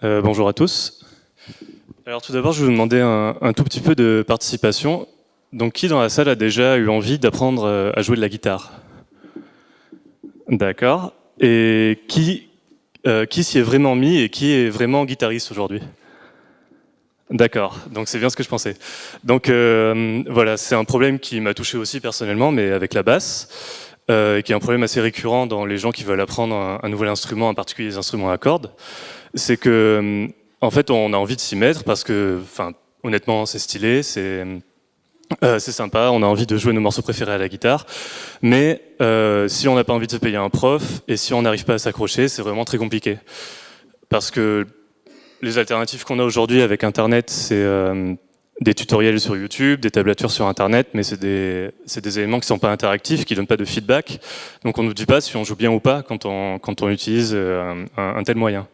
Bonjour à tous. Alors tout d'abord, je vais vous demander un tout petit peu de participation. Donc qui dans la salle a déjà eu envie d'apprendre à jouer de la guitare? D'accord. Et qui s'y est vraiment mis et qui est vraiment guitariste aujourd'hui? D'accord, donc c'est bien ce que je pensais. Donc voilà, c'est un problème qui m'a touché aussi personnellement, mais avec la basse, qui est un problème assez récurrent dans les gens qui veulent apprendre un nouvel instrument, en particulier les instruments à cordes. C'est que, en fait, on a envie de s'y mettre parce que, enfin, honnêtement, c'est stylé, c'est sympa, on a envie de jouer nos morceaux préférés à la guitare, mais si on n'a pas envie de se payer un prof et si on n'arrive pas à s'accrocher, c'est vraiment très compliqué. Parce que les alternatives qu'on a aujourd'hui avec Internet, c'est des tutoriels sur YouTube, des tablatures sur Internet, mais c'est des éléments qui ne sont pas interactifs, qui ne donnent pas de feedback. Donc on ne nous dit pas si on joue bien ou pas quand on utilise un tel moyen.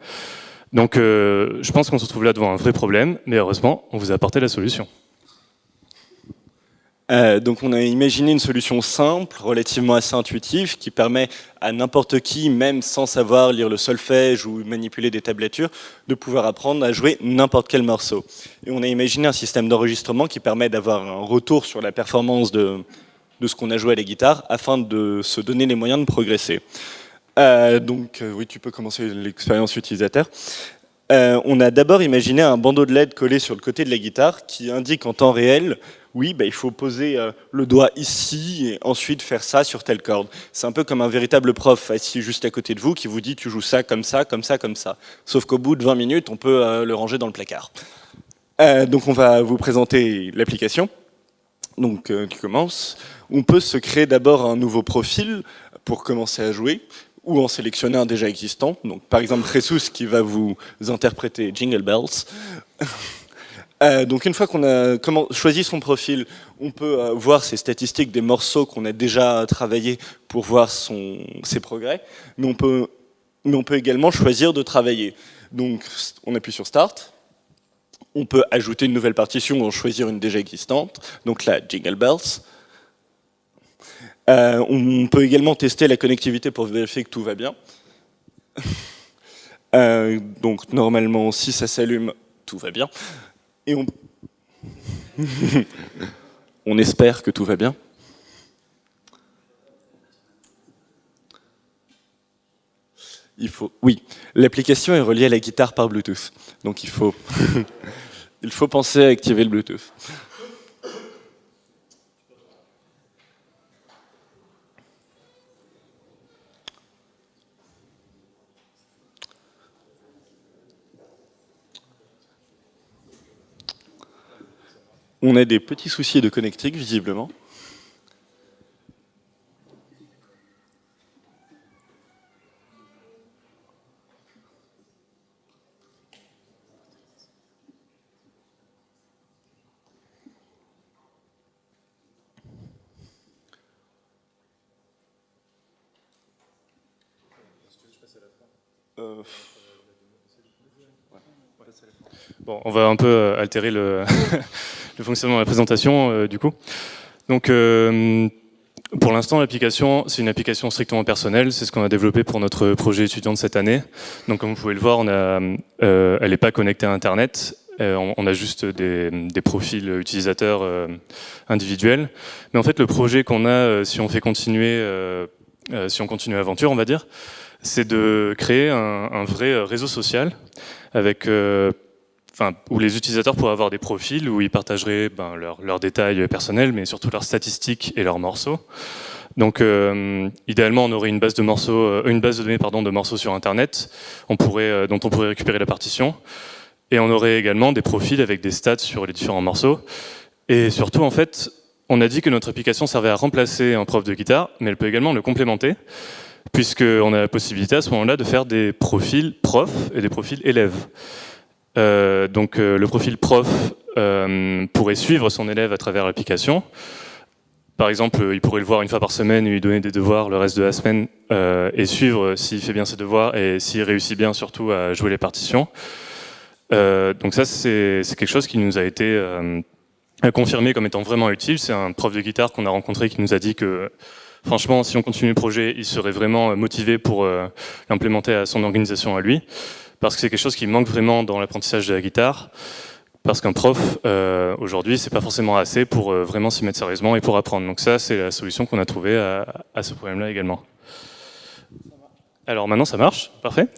Donc je pense qu'on se retrouve là devant un vrai problème, mais heureusement, on vous a apporté la solution. Donc on a imaginé une solution simple, relativement assez intuitive, qui permet à n'importe qui, même sans savoir lire le solfège ou manipuler des tablatures, de pouvoir apprendre à jouer n'importe quel morceau. Et on a imaginé un système d'enregistrement qui permet d'avoir un retour sur la performance de ce qu'on a joué à la guitare, afin de se donner les moyens de progresser. Oui, tu peux commencer l'expérience utilisateur. On a d'abord imaginé un bandeau de LED collé sur le côté de la guitare qui indique en temps réel, oui, il faut poser le doigt ici et ensuite faire ça sur telle corde. C'est un peu comme un véritable prof assis juste à côté de vous qui vous dit tu joues ça, comme ça, comme ça, comme ça. Sauf qu'au bout de 20 minutes, on peut le ranger dans le placard. Donc on va vous présenter l'application. Donc tu commences. On peut se créer d'abord un nouveau profil pour commencer à jouer, ou en sélectionner un déjà existant. Donc, par exemple, Jesus qui va vous interpréter Jingle Bells. Donc, une fois qu'on a choisi son profil, on peut voir ses statistiques des morceaux qu'on a déjà travaillés pour voir ses progrès. Mais on peut également choisir de travailler. Donc, on appuie sur Start. On peut ajouter une nouvelle partition ou en choisir une déjà existante. Donc là, Jingle Bells. On peut également tester la connectivité pour vérifier que tout va bien. Donc normalement, si ça s'allume, tout va bien. Et on espère que tout va bien. Oui, l'application est reliée à la guitare par Bluetooth. Donc il faut penser à activer le Bluetooth. On a des petits soucis de connectique, visiblement. Bon, on va un peu altérer le fonctionnement de la présentation, du coup. Donc, pour l'instant, l'application, c'est une application strictement personnelle. C'est ce qu'on a développé pour notre projet étudiant de cette année. Donc, comme vous pouvez le voir, elle n'est pas connectée à Internet. On a juste des profils utilisateurs individuels. Mais en fait, le projet qu'on a, si on continue l'aventure, on va dire, c'est de créer un vrai réseau social avec, où les utilisateurs pourraient avoir des profils où ils partageraient leurs détails personnels, mais surtout leurs statistiques et leurs morceaux. Donc, idéalement, on aurait une base de données de morceaux sur Internet, dont on pourrait récupérer la partition. Et on aurait également des profils avec des stats sur les différents morceaux. Et surtout, en fait, on a dit que notre application servait à remplacer un prof de guitare, mais elle peut également le complémenter, puisqu'on a la possibilité à ce moment-là de faire des profils profs et des profils élèves. Le profil prof pourrait suivre son élève à travers l'application. Par exemple, il pourrait le voir une fois par semaine et lui donner des devoirs le reste de la semaine et suivre s'il fait bien ses devoirs et s'il réussit bien surtout à jouer les partitions. Donc ça, c'est quelque chose qui nous a été confirmé comme étant vraiment utile. C'est un prof de guitare qu'on a rencontré qui nous a dit que franchement, si on continue le projet, il serait vraiment motivé pour l'implémenter à son organisation à lui. parce que c'est quelque chose qui manque vraiment dans l'apprentissage de la guitare, parce qu'un prof, aujourd'hui, c'est pas forcément assez pour vraiment s'y mettre sérieusement et pour apprendre. Donc ça, c'est la solution qu'on a trouvée à ce problème-là également. Alors maintenant, ça marche, parfait.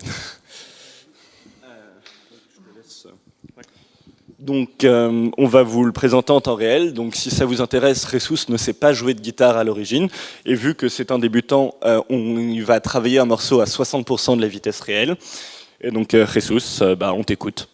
Donc, on va vous le présenter en temps réel. Donc, si ça vous intéresse, Jesus ne sait pas jouer de guitare à l'origine. Et vu que c'est un débutant, il va travailler un morceau à 60% de la vitesse réelle. Et donc, Jesus, on t'écoute.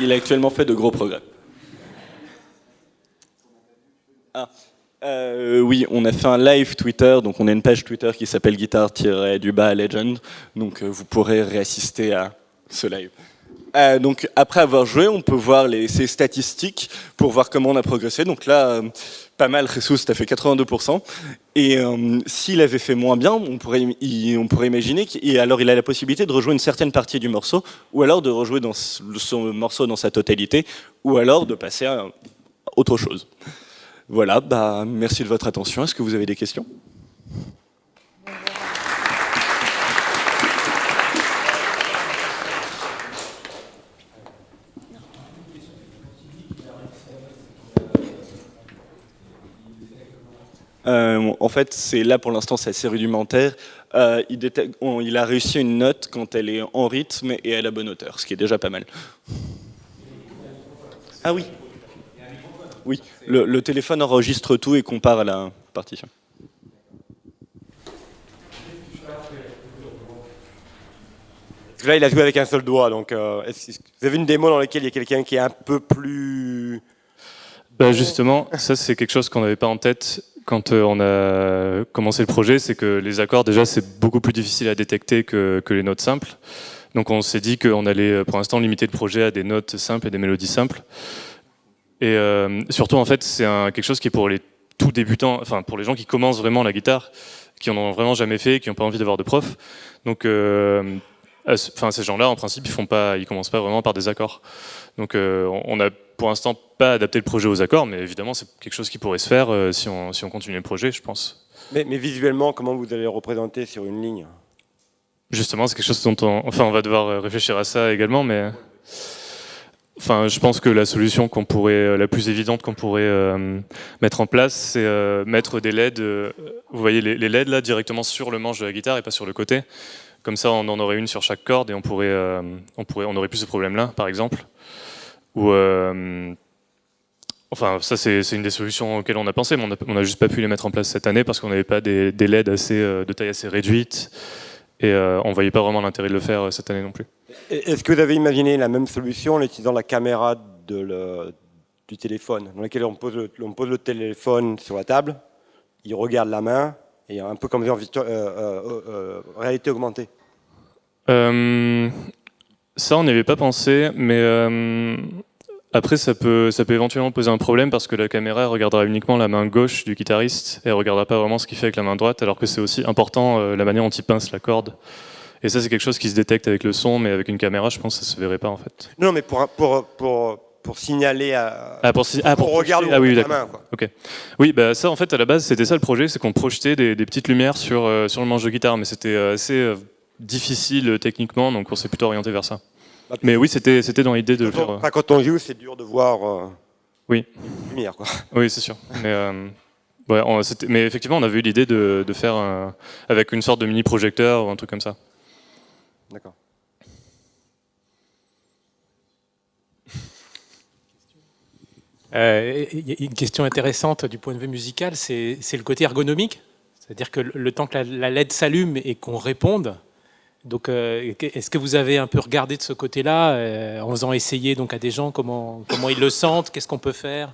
Il a actuellement fait de gros progrès. Oui, on a fait un live Twitter, donc on a une page Twitter qui s'appelle guitar-legend, donc vous pourrez réassister à ce live. Donc après avoir joué, on peut voir ses statistiques pour voir comment on a progressé. Donc là, pas mal, Jesus, t'as fait 82%. Et s'il avait fait moins bien, on pourrait imaginer qu'il a la possibilité de rejouer une certaine partie du morceau, ou alors de rejouer son morceau dans sa totalité, ou alors de passer à autre chose. Voilà, merci de votre attention. Est-ce que vous avez des questions ? En fait, là pour l'instant, c'est assez rudimentaire. Il a réussi une note quand elle est en rythme et à la bonne hauteur, ce qui est déjà pas mal. Ah oui. Oui, le téléphone enregistre tout et compare à la partition. Parce que là, il a joué avec un seul doigt, donc vous avez une démo dans laquelle il y a quelqu'un qui est un peu plus... Justement, ça c'est quelque chose qu'on n'avait pas en tête quand on a commencé le projet, c'est que les accords, déjà, c'est beaucoup plus difficile à détecter que les notes simples. Donc on s'est dit qu'on allait pour l'instant limiter le projet à des notes simples et des mélodies simples. Et surtout, en fait, c'est quelque chose qui est pour les tout débutants, enfin pour les gens qui commencent vraiment la guitare, qui en ont vraiment jamais fait, qui n'ont pas envie d'avoir de prof. Donc, ces gens-là, en principe, ils commencent pas vraiment par des accords. Donc, on a pour l'instant pas adapté le projet aux accords, mais évidemment, c'est quelque chose qui pourrait se faire si on continue le projet, je pense. Mais visuellement, comment vous allez le représenter sur une ligne ? Justement, c'est quelque chose dont on va devoir réfléchir à ça également, mais je pense que la solution la plus évidente qu'on pourrait mettre en place, c'est mettre des LED. Vous voyez les LED là directement sur le manche de la guitare et pas sur le côté. Comme ça, on en aurait une sur chaque corde et on aurait plus ce problème-là, par exemple. Ou ça c'est une des solutions auxquelles on a pensé, mais on n'a juste pas pu les mettre en place cette année parce qu'on n'avait pas des LED de taille assez réduite. Et on ne voyait pas vraiment l'intérêt de le faire cette année non plus. Est-ce que vous avez imaginé la même solution en utilisant la caméra du téléphone, dans laquelle on pose le téléphone sur la table, il regarde la main, et un peu comme en réalité augmentée? Ça, on n'y avait pas pensé, mais après, ça peut éventuellement poser un problème parce que la caméra regardera uniquement la main gauche du guitariste et ne regardera pas vraiment ce qu'il fait avec la main droite, alors que c'est aussi important la manière dont il pince la corde. Et ça, c'est quelque chose qui se détecte avec le son, mais avec une caméra, je pense que ça se verrait pas en fait. Non, mais pour signaler pour regarder la main. Quoi. Ok. Oui, ça en fait à la base c'était ça le projet, c'est qu'on projetait des petites lumières sur le manche de guitare, mais c'était assez difficile techniquement, donc on s'est plutôt orienté vers ça. Mais oui, c'était dans l'idée de le faire. Quand on joue, c'est dur de voir oui. une lumière. Quoi. Oui, c'est sûr. Mais effectivement, on avait eu l'idée de faire avec une sorte de mini projecteur ou un truc comme ça. D'accord. Il y a une question intéressante du point de vue musical, c'est le côté ergonomique. C'est-à-dire que le temps que la LED s'allume et qu'on réponde. Donc, est-ce que vous avez un peu regardé de ce côté-là, en faisant essayer donc à des gens comment ils le sentent, qu'est-ce qu'on peut faire?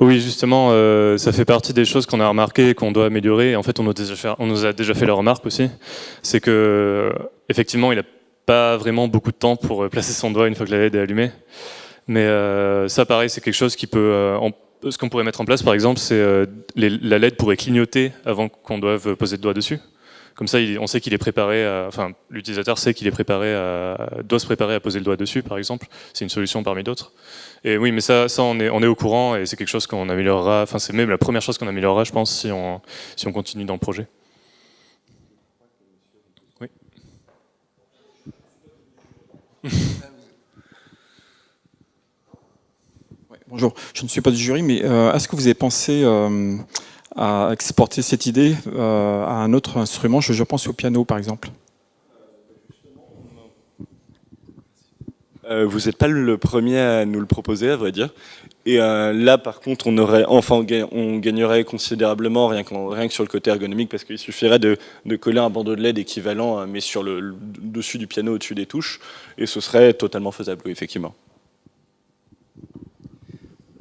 Oui, justement, ça fait partie des choses qu'on a remarquées et qu'on doit améliorer. En fait, on nous a déjà fait la remarque aussi. C'est que, effectivement, il n'a pas vraiment beaucoup de temps pour placer son doigt une fois que la LED est allumée. Mais ça, pareil, c'est quelque chose qui peut... ce qu'on pourrait mettre en place, par exemple, c'est la LED pourrait clignoter avant qu'on doive poser le doigt dessus. Comme ça, on sait qu'il est préparé, enfin, l'utilisateur sait qu'il est préparé, doit se préparer à poser le doigt dessus, par exemple. C'est une solution parmi d'autres. Et oui, mais ça on est au courant et c'est quelque chose qu'on améliorera. Enfin, c'est même la première chose qu'on améliorera, je pense, si on continue dans le projet. Oui. Bonjour, je ne suis pas du jury, mais est-ce que vous avez pensé à exporter cette idée à un autre instrument? Je pense au piano, par exemple. Vous n'êtes pas le premier à nous le proposer, à vrai dire. Et là, par contre, on gagnerait considérablement, rien que sur le côté ergonomique, parce qu'il suffirait de coller un bandeau de LED équivalent, mais sur le dessus du piano, au-dessus des touches, et ce serait totalement faisable, oui, effectivement.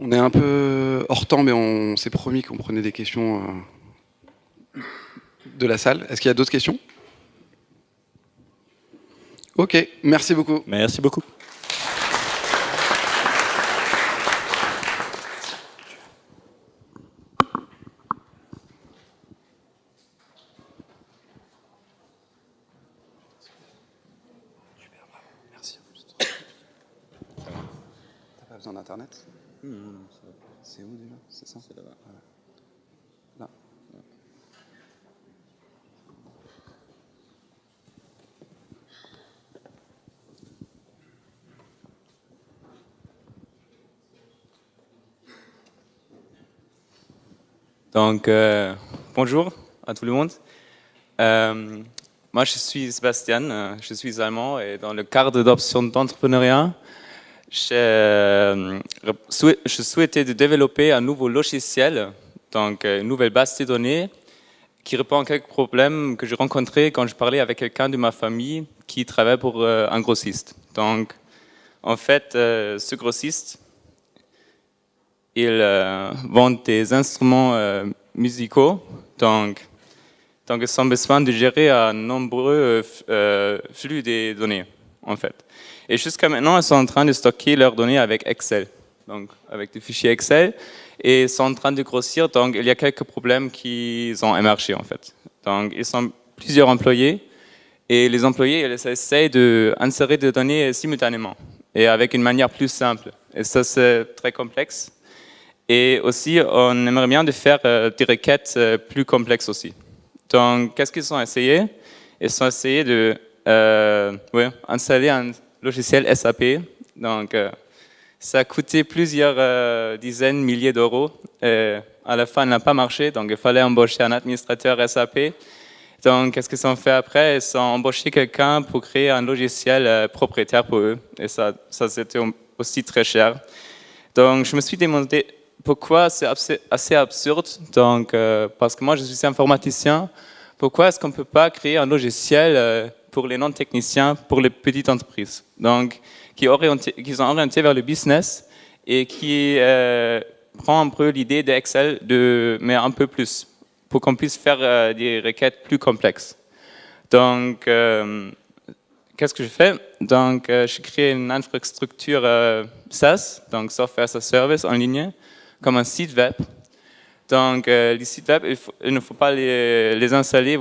On est un peu hors temps, mais on s'est promis qu'on prenait des questions de la salle. Est-ce qu'il y a d'autres questions? Ok, merci beaucoup. Merci beaucoup. Merci. T'as pas besoin d'internet? C'est où déjà? C'est ça? C'est là-bas. Là. Donc, bonjour à tout le monde. Moi, je suis Sébastien, je suis allemand et dans le cadre d'option d'entrepreneuriat, je souhaitais de développer un nouveau logiciel, donc une nouvelle base de données qui répond à quelques problèmes que j'ai rencontrés quand je parlais avec quelqu'un de ma famille qui travaille pour un grossiste. Donc, en fait, ce grossiste, il vend des instruments musicaux, donc ils ont besoin de gérer un nombreux flux de données, en fait. Et jusqu'à maintenant, ils sont en train de stocker leurs données avec Excel, donc avec des fichiers Excel, et ils sont en train de grossir, donc il y a quelques problèmes qui ont émergé, en fait. Donc, ils sont plusieurs employés, et les employés, ils essayent d'insérer des données simultanément, et avec une manière plus simple. Et ça, c'est très complexe. Et aussi, on aimerait bien de faire des requêtes plus complexes aussi. Donc, qu'est-ce qu'ils ont essayé? Ils ont essayé de installer un logiciel SAP. Donc, ça a coûté plusieurs dizaines, milliers d'euros. À la fin, il n'a pas marché, donc il fallait embaucher un administrateur SAP. Donc, qu'est-ce qu'ils ont fait après? Ils ont embauché quelqu'un pour créer un logiciel propriétaire pour eux. Et ça c'était aussi très cher. Donc, je me suis demandé pourquoi c'est assez absurde. Donc, parce que moi, je suis informaticien. Pourquoi est-ce qu'on ne peut pas créer un logiciel pour les non-techniciens, pour les petites entreprises, donc qui sont orientés vers le business et qui prend un peu l'idée d'Excel, mais un peu plus, pour qu'on puisse faire des requêtes plus complexes. Donc, qu'est-ce que je fais? Donc, je crée une infrastructure SaaS, donc Software as a Service en ligne, comme un site web. Donc, les sites web, il ne faut pas les installer,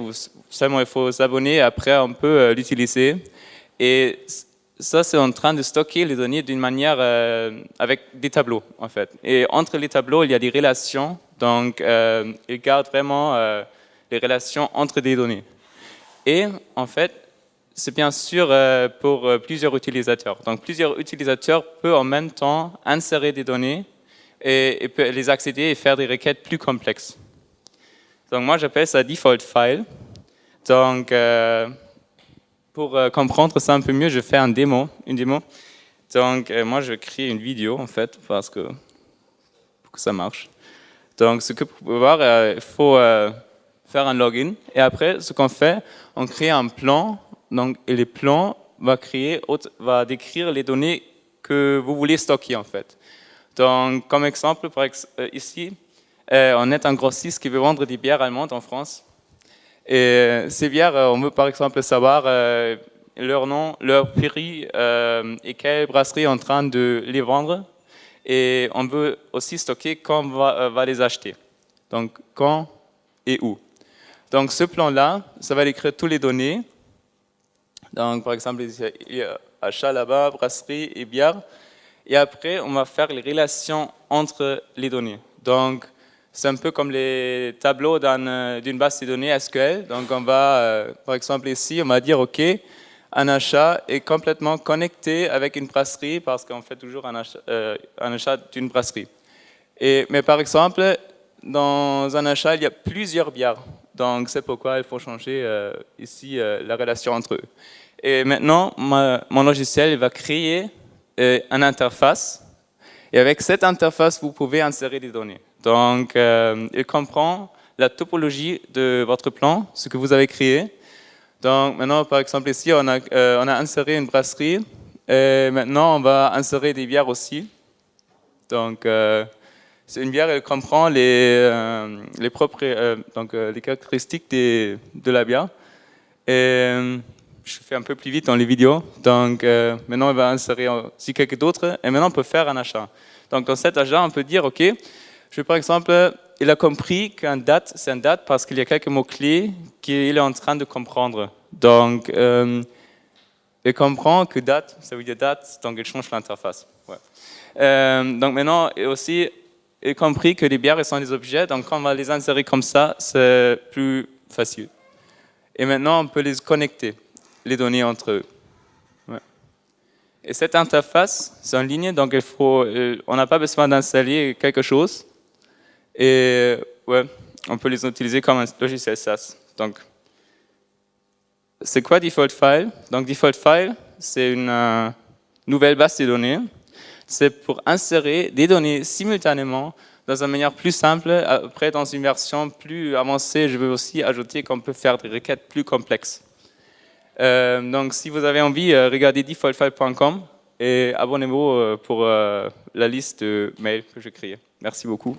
seulement il faut s'abonner, et après on peut l'utiliser. Et ça, c'est en train de stocker les données d'une manière avec des tableaux, en fait. Et entre les tableaux, il y a des relations, donc il garde vraiment les relations entre des données. Et en fait, c'est bien sûr pour plusieurs utilisateurs. Donc, plusieurs utilisateurs peuvent en même temps insérer des données et peut les accéder et faire des requêtes plus complexes. Donc moi j'appelle ça default file. Donc pour comprendre ça un peu mieux, je fais une démo. Donc moi je crée une vidéo en fait parce que pour que ça marche. Donc ce que vous pouvez voir, il faut faire un login. Et après, ce qu'on fait, on crée un plan. Donc, et les plans va décrire les données que vous voulez stocker en fait. Donc, comme exemple, ici, on est un grossiste qui veut vendre des bières allemandes en France. Et ces bières, on veut par exemple savoir leur nom, leur prix et quelle brasserie est en train de les vendre. Et on veut aussi stocker quand on va les acheter. Donc, quand et où. Donc, ce plan-là, ça va décrire toutes les données. Donc, par exemple, il y a achat là-bas, brasserie et bière. Et après, on va faire les relations entre les données. Donc, c'est un peu comme les tableaux d'une base de données SQL. Donc, on va, par exemple, ici, on va dire, OK, un achat est complètement connecté avec une brasserie parce qu'on fait toujours un achat d'une brasserie. Mais par exemple, dans un achat, il y a plusieurs bières. Donc, c'est pourquoi il faut changer ici la relation entre eux. Et maintenant, mon logiciel il va créer une interface. Et avec cette interface, vous pouvez insérer des données. Donc, il comprend la topologie de votre plan, ce que vous avez créé. Donc, maintenant, par exemple, ici, on a inséré une brasserie. Et maintenant, on va insérer des bières aussi. Donc, c'est une bière, elle comprend les caractéristiques de la bière. Et je fais un peu plus vite dans les vidéos. Donc, maintenant, on va insérer aussi quelques d'autres. Et maintenant, on peut faire un achat. Donc, dans cet achat, on peut dire, OK, par exemple, il a compris qu'un date, c'est un date parce qu'il y a quelques mots-clés qu'il est en train de comprendre. Donc, il comprend que date, ça veut dire date, donc il change l'interface. Ouais. Donc, maintenant, il a aussi compris que les bières sont des objets. Donc, quand on va les insérer comme ça, c'est plus facile. Et maintenant, on peut les connecter, les données entre eux. Ouais. Et cette interface, c'est en ligne, donc on n'a pas besoin d'installer quelque chose. Et ouais, on peut les utiliser comme un logiciel SaaS. Donc, c'est quoi Default File? Donc, Default File, c'est une nouvelle base de données. C'est pour insérer des données simultanément dans une manière plus simple. Après, dans une version plus avancée, je veux aussi ajouter qu'on peut faire des requêtes plus complexes. Donc, si vous avez envie, regardez defaultfile.com et abonnez-vous pour la liste de mails que j'ai créée. Merci beaucoup.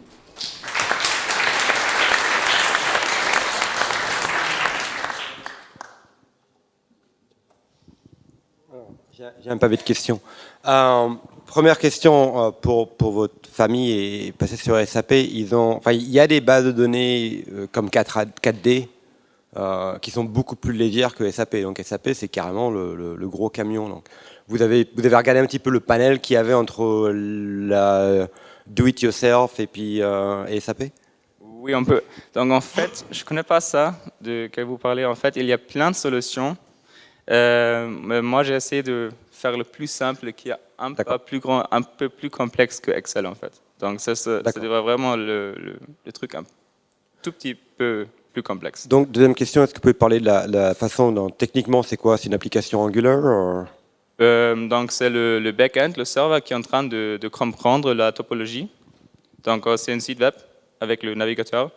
J'ai un pavé de questions. Première question pour votre famille et passer sur SAP. Il y a des bases de données comme 4D qui sont beaucoup plus légères que SAP. Donc SAP, c'est carrément le gros camion. Donc, vous avez regardé un petit peu le panel qu'il y avait entre la do-it-yourself et puis et SAP? Oui, on peut. Donc en fait, je ne connais pas ça de que vous parlez. En fait, il y a plein de solutions. Mais moi, j'ai essayé de faire le plus simple qui est un peu plus complexe que Excel en fait. Donc ça devrait vraiment le truc un tout petit peu plus complexe. Donc deuxième question, est-ce que vous pouvez parler de la façon dont techniquement c'est quoi? C'est une application Angular donc c'est le back-end, le serveur qui est en train de comprendre la topologie. Donc c'est un site web avec le navigateur.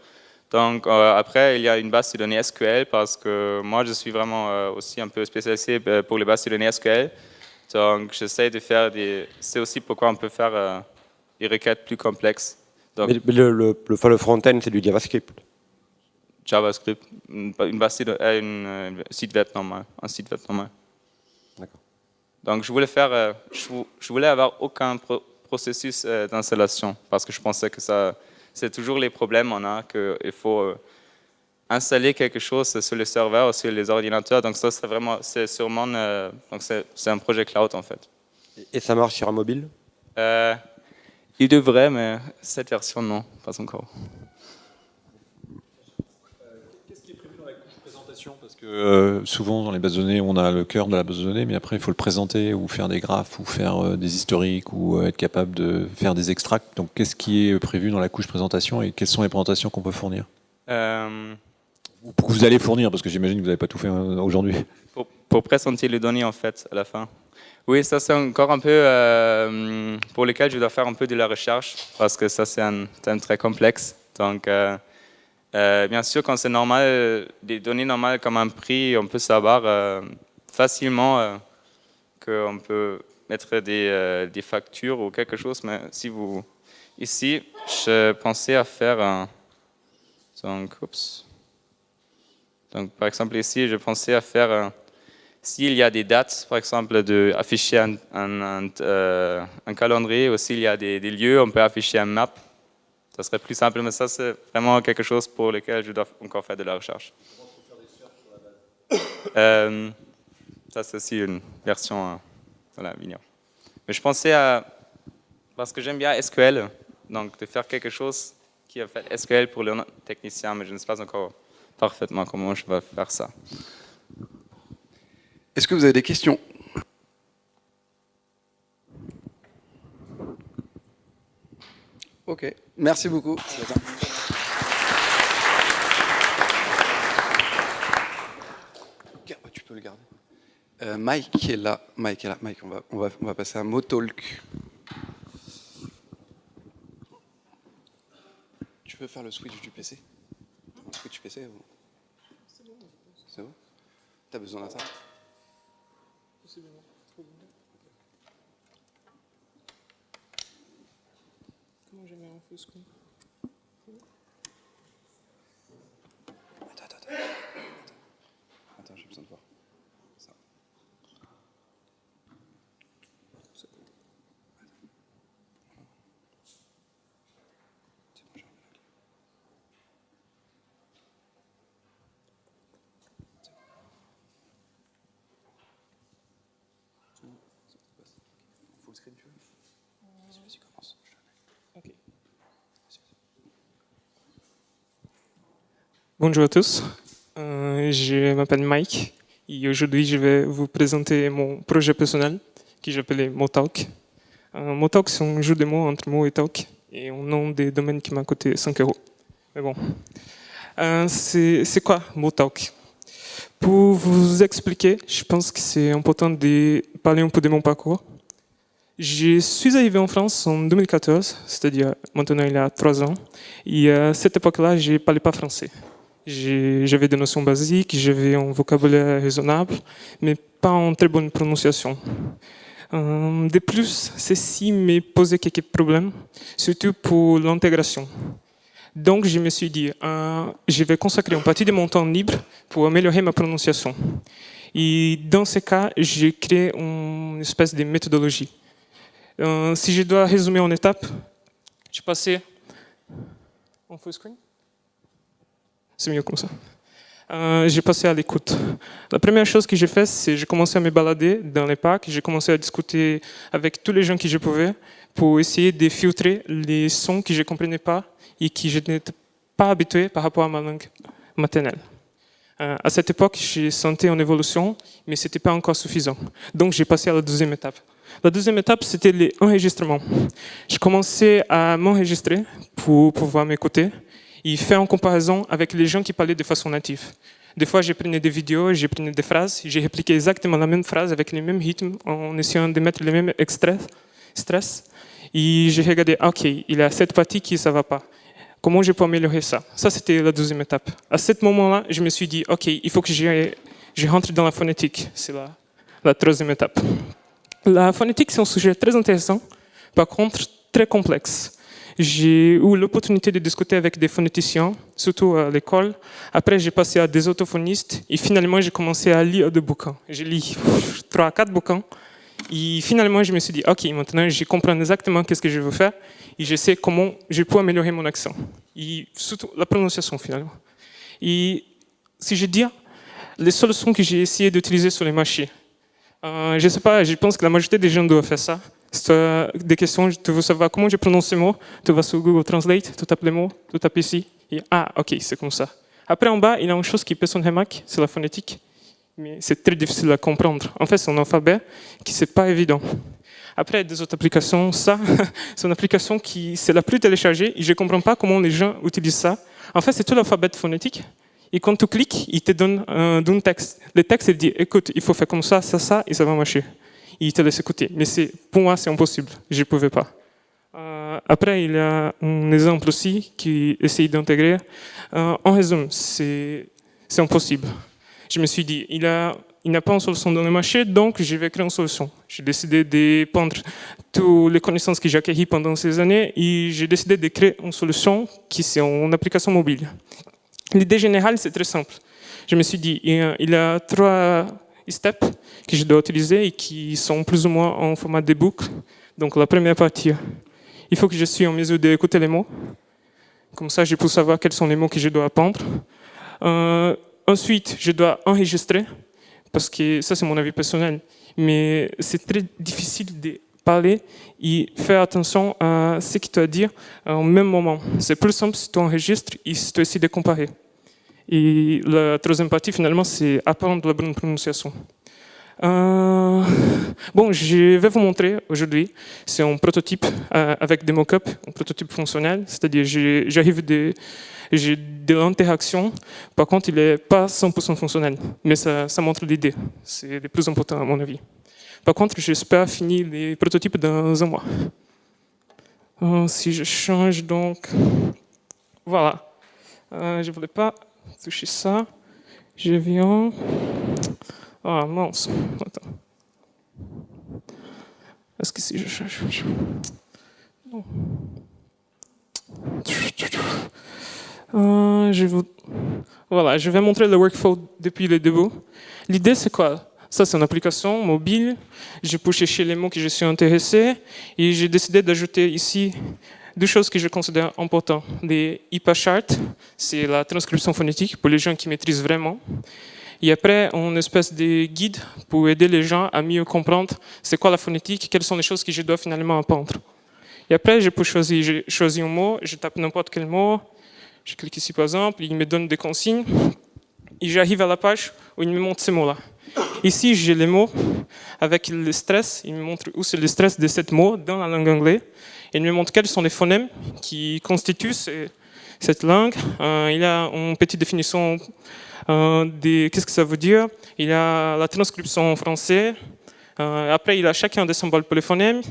Donc après, il y a une base de données SQL parce que moi, je suis vraiment aussi un peu spécialisé pour les bases de données SQL. Donc j'essaie de faire c'est aussi pourquoi on peut faire des requêtes plus complexes. Donc, mais le front-end, c'est du JavaScript. JavaScript, une base de données, un site web normal. D'accord. Donc je voulais faire, je voulais avoir aucun processus d'installation parce que je pensais que c'est toujours les problèmes on a, qu'il faut installer quelque chose sur le serveur ou sur les ordinateurs. Donc ça, c'est sûrement, donc c'est un projet cloud en fait. Et ça marche sur un mobile? Il devrait, mais cette version, non, pas encore. Qu'est-ce qui est prévu dans la présentation? Parce que souvent dans les bases de données, on a le cœur de la base de données, mais après il faut le présenter ou faire des graphes ou faire des historiques ou être capable de faire des extracts. Donc qu'est-ce qui est prévu dans la couche présentation et quelles sont les présentations qu'on peut fournir? Ou que vous allez fournir, parce que j'imagine que vous n'avez pas tout fait aujourd'hui. Pour présenter les données en fait à la fin. Oui, ça c'est encore un peu pour lequel je dois faire un peu de la recherche parce que ça c'est un thème très complexe. Donc Bien sûr, quand c'est normal, des données normales comme un prix, on peut savoir facilement qu'on peut mettre des factures ou quelque chose. Mais si vous... Ici, je pensais à faire un... Donc, par exemple, ici, je pensais à faire... S'il y a des dates, par exemple, d'afficher un calendrier, ou s'il y a des lieux, on peut afficher un map. Ça serait plus simple, mais ça, c'est vraiment quelque chose pour lequel je dois encore faire de la recherche. Ça, c'est aussi une version voilà, mignonne. Mais je pensais à... Parce que j'aime bien SQL, donc de faire quelque chose qui a fait SQL pour le technicien, mais je ne sais pas encore parfaitement comment je vais faire ça. Est-ce que vous avez des questions? Ok, merci beaucoup. Tu peux le garder. Mike est là. Mike, on va passer à Motalk. Tu peux faire le switch du PC? Le switch PC ou... C'est bon? T'as besoin d'internet? Comment je mets en full screen? Attends, j'ai besoin de voir. Ça. C'est bon, je remets la clé. Full screen, tu veux? Vas-y, commence. Ok. Bonjour à tous, je m'appelle Mike et aujourd'hui je vais vous présenter mon projet personnel qui j'appelais Motalk. Motalk, c'est un jeu de mots entre mots et talk et un nom des domaines qui m'a coûté 5 €. Mais bon, c'est quoi Motalk? Pour vous expliquer, je pense que c'est important de parler un peu de mon parcours. Je suis arrivé en France en 2014, c'est-à-dire maintenant il y a 3 ans. Et à cette époque-là, je ne parlais pas français. J'avais des notions basiques, j'avais un vocabulaire raisonnable, mais pas en très bonne prononciation. De plus, ceci me posait quelques problèmes, surtout pour l'intégration. Donc je me suis dit, je vais consacrer une partie de mon temps libre pour améliorer ma prononciation. Et dans ce cas, j'ai créé une espèce de méthodologie. Si je dois résumer en étapes, j'ai passé en full screen. C'est mieux comme ça. J'ai passé à l'écoute. La première chose que j'ai fait, c'est que j'ai commencé à me balader dans les parcs. J'ai commencé à discuter avec tous les gens que je pouvais pour essayer de filtrer les sons que je ne comprenais pas et que je n'étais pas habitué par rapport à ma langue maternelle. À cette époque, j'ai senti une évolution, mais ce n'était pas encore suffisant. Donc j'ai passé à la deuxième étape. La deuxième étape, c'était l'enregistrement. Je commençais à m'enregistrer pour pouvoir m'écouter et faire une comparaison avec les gens qui parlaient de façon native. Des fois, je prenais des vidéos, je prenais des phrases, j'ai répliqué exactement la même phrase avec les mêmes rythmes en essayant de mettre les mêmes stress. Et j'ai regardé, ok, il y a cette partie qui ne va pas. Comment je peux améliorer ça? Ça, c'était la deuxième étape. À ce moment-là, je me suis dit, ok, il faut que je rentre dans la phonétique. C'est la troisième étape. La phonétique, c'est un sujet très intéressant, par contre très complexe. J'ai eu l'opportunité de discuter avec des phonéticiens, surtout à l'école. Après, j'ai passé à des orthophonistes et finalement, j'ai commencé à lire des bouquins. J'ai lu 3 à 4 bouquins et finalement, je me suis dit, ok, maintenant, je comprends exactement ce que je veux faire et je sais comment je peux améliorer mon accent et surtout la prononciation finalement. Et si je dis les solutions que j'ai essayé d'utiliser sur les marchés, je ne sais pas, je pense que la majorité des gens doivent faire ça. Si tu as des questions, tu veux savoir comment je prononce ces mots, tu vas sur Google Translate, tu tapes les mots, tu tapes ici, et ok, c'est comme ça. Après, en bas, il y a une chose qui personne ne remarque, c'est la phonétique, mais c'est très difficile à comprendre. En fait, c'est un alphabet qui n'est pas évident. Après, il y a des autres applications, ça, c'est une application qui c'est la plus téléchargée, et je ne comprends pas comment les gens utilisent ça. En fait, c'est tout l'alphabet phonétique, et quand tu cliques, il te donne un texte. Le texte, il dit, écoute, il faut faire comme ça, et ça va marcher. Il te laisse écouter. Mais pour moi, c'est impossible. Je ne pouvais pas. Après, il y a un exemple aussi qui essaye d'intégrer. En résumé, c'est impossible. Je me suis dit, il n'a pas une solution dans le marché, donc je vais créer une solution. J'ai décidé de prendre toutes les connaissances que j'ai acquises pendant ces années et j'ai décidé de créer une solution qui est une application mobile. L'idée générale, c'est très simple. Je me suis dit, il y a 3 steps que je dois utiliser et qui sont plus ou moins en format de boucle. Donc la première partie, il faut que je sois en mesure d'écouter les mots. Comme ça, je peux savoir quels sont les mots que je dois apprendre. Ensuite, je dois enregistrer, parce que ça, c'est mon avis personnel. Mais c'est très difficile de parler et faire attention à ce que tu as à dire au même moment. C'est plus simple si tu enregistres et si tu essaies de comparer. Et la troisième partie, finalement, c'est apprendre la bonne prononciation. Bon, je vais vous montrer aujourd'hui. C'est un prototype avec des mock-ups, un prototype fonctionnel. C'est-à-dire, j'ai de l'interaction. Par contre, il n'est pas 100% fonctionnel. Mais ça montre l'idée. C'est le plus important, à mon avis. Par contre, j'espère finir les prototypes dans un mois. Si je change, donc... Voilà. Je ne voulais pas toucher ça. Je viens... Ah mince, attends. Est-ce que si je change... Non. Voilà, je vais montrer le workflow depuis le début. L'idée, c'est quoi? Ça, c'est une application mobile. Je peux chercher les mots que je suis intéressé. Et j'ai décidé d'ajouter ici 2 choses que je considère importantes. Les IPA charts, c'est la transcription phonétique pour les gens qui maîtrisent vraiment. Et après, une espèce de guide pour aider les gens à mieux comprendre c'est quoi la phonétique, quelles sont les choses que je dois finalement apprendre. Et après, je peux choisir un mot, je tape n'importe quel mot, je clique ici par exemple, il me donne des consignes, et j'arrive à la page où il me montre ces mots-là. Ici, j'ai les mots avec le stress, il me montre où c'est le stress de ces mots dans la langue anglaise, et il me montre quels sont les phonèmes qui constituent cette langue. Il y a une petite définition qu'est-ce que ça veut dire. Il y a la transcription en français. Après, il y a chacun des symboles pour les phonèmes.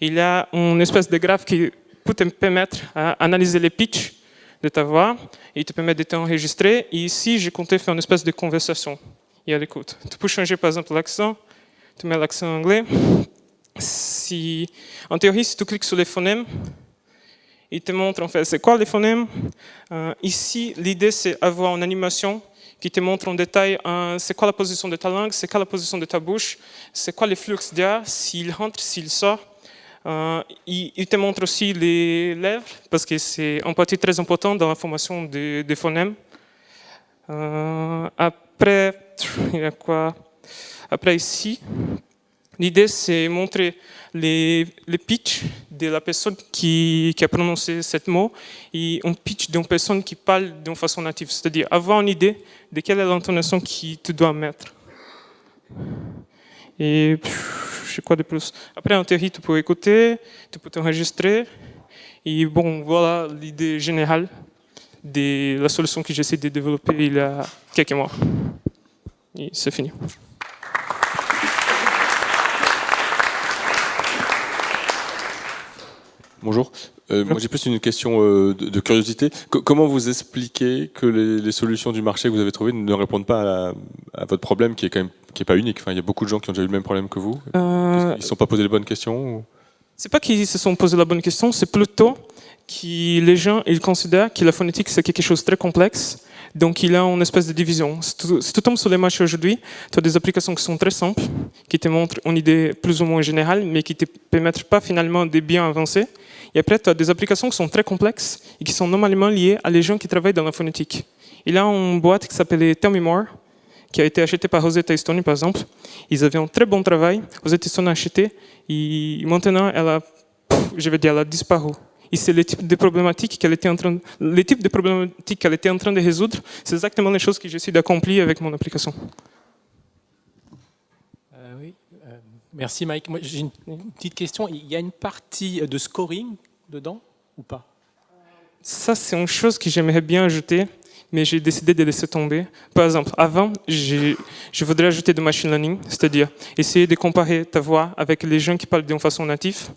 Il y a une espèce de graphe qui peut te permettre d'analyser les pitchs de ta voix et te permet de t'enregistrer. Et ici, j'ai compté faire une espèce de conversation. Il y a l'écoute. Tu peux changer par exemple l'accent. Tu mets l'accent anglais. En théorie, si tu cliques sur les phonèmes, il te montre en fait c'est quoi les phonèmes. Ici, l'idée c'est avoir une animation qui te montre en détail c'est quoi la position de ta langue, c'est quoi la position de ta bouche, c'est quoi les flux d'air, s'il rentre, s'il sort. Il te montre aussi les lèvres, parce que c'est en partie très important dans la formation des phonèmes. Après, il y a quoi? Après ici, l'idée c'est montrer les pitchs de la personne qui a prononcé ce mot et un pitch d'une personne qui parle d'une façon native, c'est-à-dire avoir une idée de quelle est l'intonation que tu dois mettre. Et je sais quoi de plus. Après, en théorie, tu peux écouter, tu peux t'enregistrer. Et bon, voilà l'idée générale de la solution que j'essaie de développer il y a quelques mois. Et c'est fini. Bonjour. Moi, j'ai plus une question de curiosité. Comment vous expliquez que les solutions du marché que vous avez trouvées ne répondent pas à votre problème qui est quand même qui est pas unique? Enfin, il y a beaucoup de gens qui ont déjà eu le même problème que vous. Ils ne se sont pas posé les bonnes questions ou... C'est pas qu'ils se sont posé la bonne question, c'est plutôt que les gens ils considèrent que la phonétique c'est quelque chose de très complexe. Donc il y a une espèce de division. Si tu tombes sur les marchés aujourd'hui, tu as des applications qui sont très simples, qui te montrent une idée plus ou moins générale, mais qui ne te permettent pas finalement de bien avancer. Et après, tu as des applications qui sont très complexes et qui sont normalement liées à les gens qui travaillent dans la phonétique. Il y a une boîte qui s'appelait Tell Me More, qui a été achetée par Rosetta Stone, par exemple. Ils avaient un très bon travail. Rosetta Stone a acheté et maintenant, elle a disparu. Et c'est le type de problématique qu'elle était en train de résoudre. C'est exactement les choses que j'essaie d'accomplir avec mon application. Oui, merci Mike. Moi, j'ai une petite question. Il y a une partie de scoring dedans ou pas? Ça, c'est une chose que j'aimerais bien ajouter, mais j'ai décidé de laisser tomber. Par exemple, avant, je voudrais ajouter du machine learning, c'est-à-dire essayer de comparer ta voix avec les gens qui parlent d'une façon native.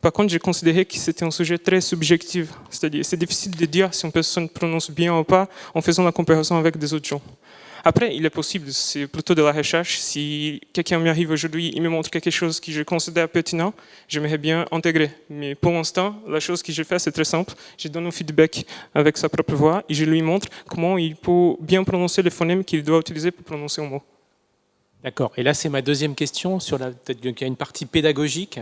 Par contre, j'ai considéré que c'était un sujet très subjectif. C'est-à-dire, c'est difficile de dire si une personne prononce bien ou pas en faisant la comparaison avec des autres gens. Après, il est possible, c'est plutôt de la recherche. Si quelqu'un m'arrive aujourd'hui, il me montre quelque chose que je considère pertinent, j'aimerais bien intégrer. Mais pour l'instant, la chose que je fais, c'est très simple. Je donne un feedback avec sa propre voix et je lui montre comment il peut bien prononcer les phonèmes qu'il doit utiliser pour prononcer un mot. D'accord. Et là, c'est ma deuxième question sur peut-être qu'il y a une partie pédagogique.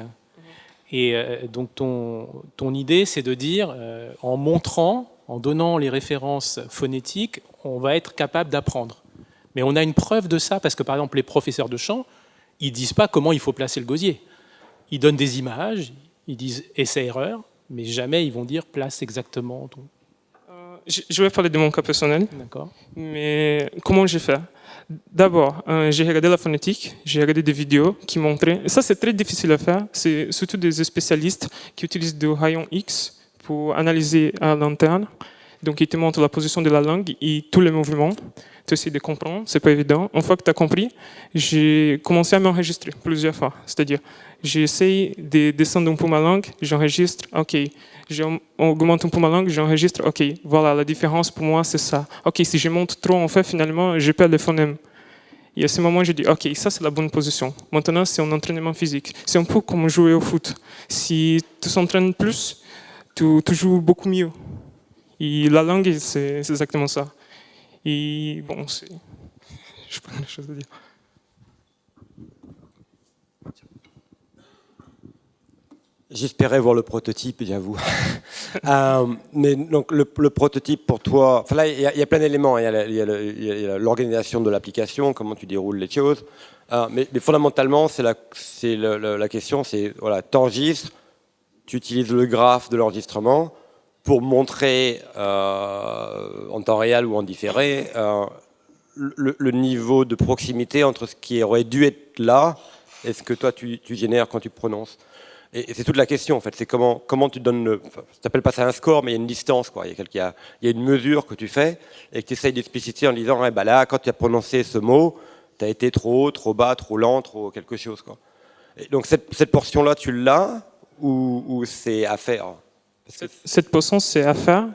Et donc, ton idée, c'est de dire, en montrant, en donnant les références phonétiques, on va être capable d'apprendre. Mais on a une preuve de ça, parce que par exemple, les professeurs de chant, ils ne disent pas comment il faut placer le gosier. Ils donnent des images, ils disent essai-erreur, mais jamais ils vont dire place exactement. Je vais parler de mon cas personnel. D'accord. Mais comment j'ai fait? D'abord, j'ai regardé la phonétique, j'ai regardé des vidéos qui montraient... Ça, c'est très difficile à faire. C'est surtout des spécialistes qui utilisent des rayons X pour analyser à l'interne. Donc, ils te montrent la position de la langue et tous les mouvements. Tu essaies de comprendre, c'est pas évident. Une fois que tu as compris, j'ai commencé à m'enregistrer plusieurs fois. C'est-à-dire, j'essaye de descendre un peu ma langue, j'enregistre, ok. J'augmente un peu ma langue, j'enregistre, ok. Voilà, la différence pour moi, c'est ça. Ok, si je monte trop, en fait, finalement, je perds les phonèmes. Et à ce moment, je dis, ok, ça, c'est la bonne position. Maintenant, c'est un entraînement physique. C'est un peu comme jouer au foot. Si tu s'entraînes plus, tu joues beaucoup mieux. Et la langue, c'est exactement ça. Et bon, je n'ai pas grand chose à dire. J'espérais voir le prototype, j'avoue. Mais donc le prototype pour toi, enfin là il y a plein d'éléments. Il y a l'organisation de l'application, comment tu déroules les choses. Mais fondamentalement, c'est la question, c'est voilà, t'enregistres, tu utilises le graphe de l'enregistrement pour montrer en temps réel ou en différé le niveau de proximité entre ce qui aurait dû être là et ce que toi tu génères quand tu prononces. Et c'est toute la question en fait, c'est comment tu donnes enfin, je t'appelle pas ça un score, mais il y a une distance quoi. Il y a une mesure que tu fais et que tu essayes d'expliciter en disant bah là quand tu as prononcé ce mot, tu as été trop haut, trop bas, trop lent, trop quelque chose quoi. Et donc cette portion là tu l'as ou c'est à faire? Cette portion, c'est à faire.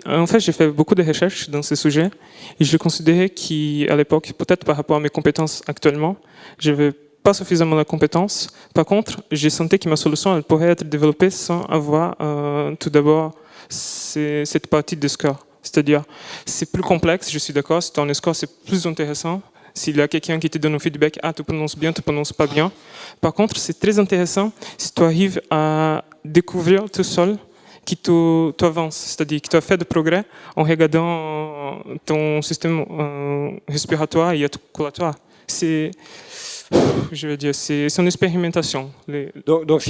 En fait, j'ai fait beaucoup de recherches dans ce sujet et je considérais qu'à l'époque, peut-être par rapport à mes compétences actuellement, je n'avais pas suffisamment de compétences. Par contre, j'ai senti que ma solution elle pourrait être développée sans avoir tout d'abord cette partie de score. C'est-à-dire, c'est plus complexe, je suis d'accord, si tu as un score, c'est plus intéressant. S'il y a quelqu'un qui te donne un feedback, tu prononces bien, tu prononces pas bien. Par contre, c'est très intéressant si tu arrives à découvrir tout seul que tu avances, c'est-à-dire que tu as fait de progrès en regardant ton système respiratoire et articulatoire. C'est une expérimentation. Donc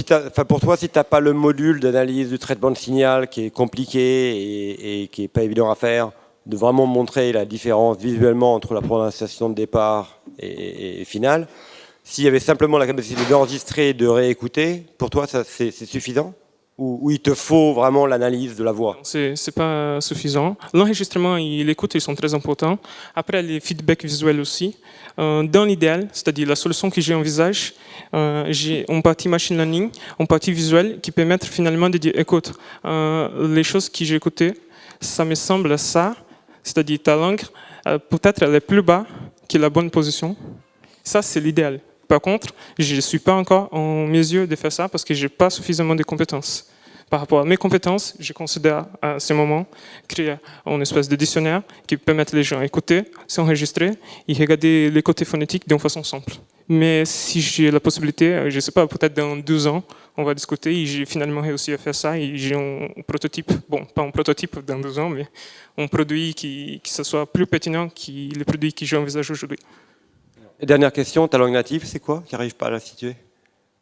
pour toi, si tu n'as pas le module d'analyse du traitement de signal qui est compliqué et qui n'est pas évident à faire, de vraiment montrer la différence visuellement entre la prononciation de départ et finale, s'il y avait simplement la capacité d'enregistrer et de réécouter, pour toi, c'est suffisant? Ou il te faut vraiment l'analyse de la voix? C'est pas suffisant. L'enregistrement et l'écoute, ils sont très importants. Après, les feedbacks visuels aussi. Dans l'idéal, c'est-à-dire la solution que j'envisage, j'ai une partie machine learning, une partie visuelle qui permettent finalement de dire, écoute, les choses que j'ai écoutées, ça me semble ça, c'est-à-dire ta langue, peut-être elle est plus bas que la bonne position. Ça, c'est l'idéal. Par contre, je ne suis pas encore en mesure de faire ça parce que je n'ai pas suffisamment de compétences. Par rapport à mes compétences, je considère à ce moment créer une espèce de dictionnaire qui permette les gens d'écouter, s'enregistrer et regarder les côtés phonétiques d'une façon simple. Mais si j'ai la possibilité, je ne sais pas, peut-être dans 2 ans, on va discuter et j'ai finalement réussi à faire ça et j'ai un prototype, bon, pas un prototype dans 2 ans, mais un produit qui soit plus pertinent que les produits que j'envisage aujourd'hui. Et dernière question, ta langue native, c'est quoi? J'arrive pas à la situer.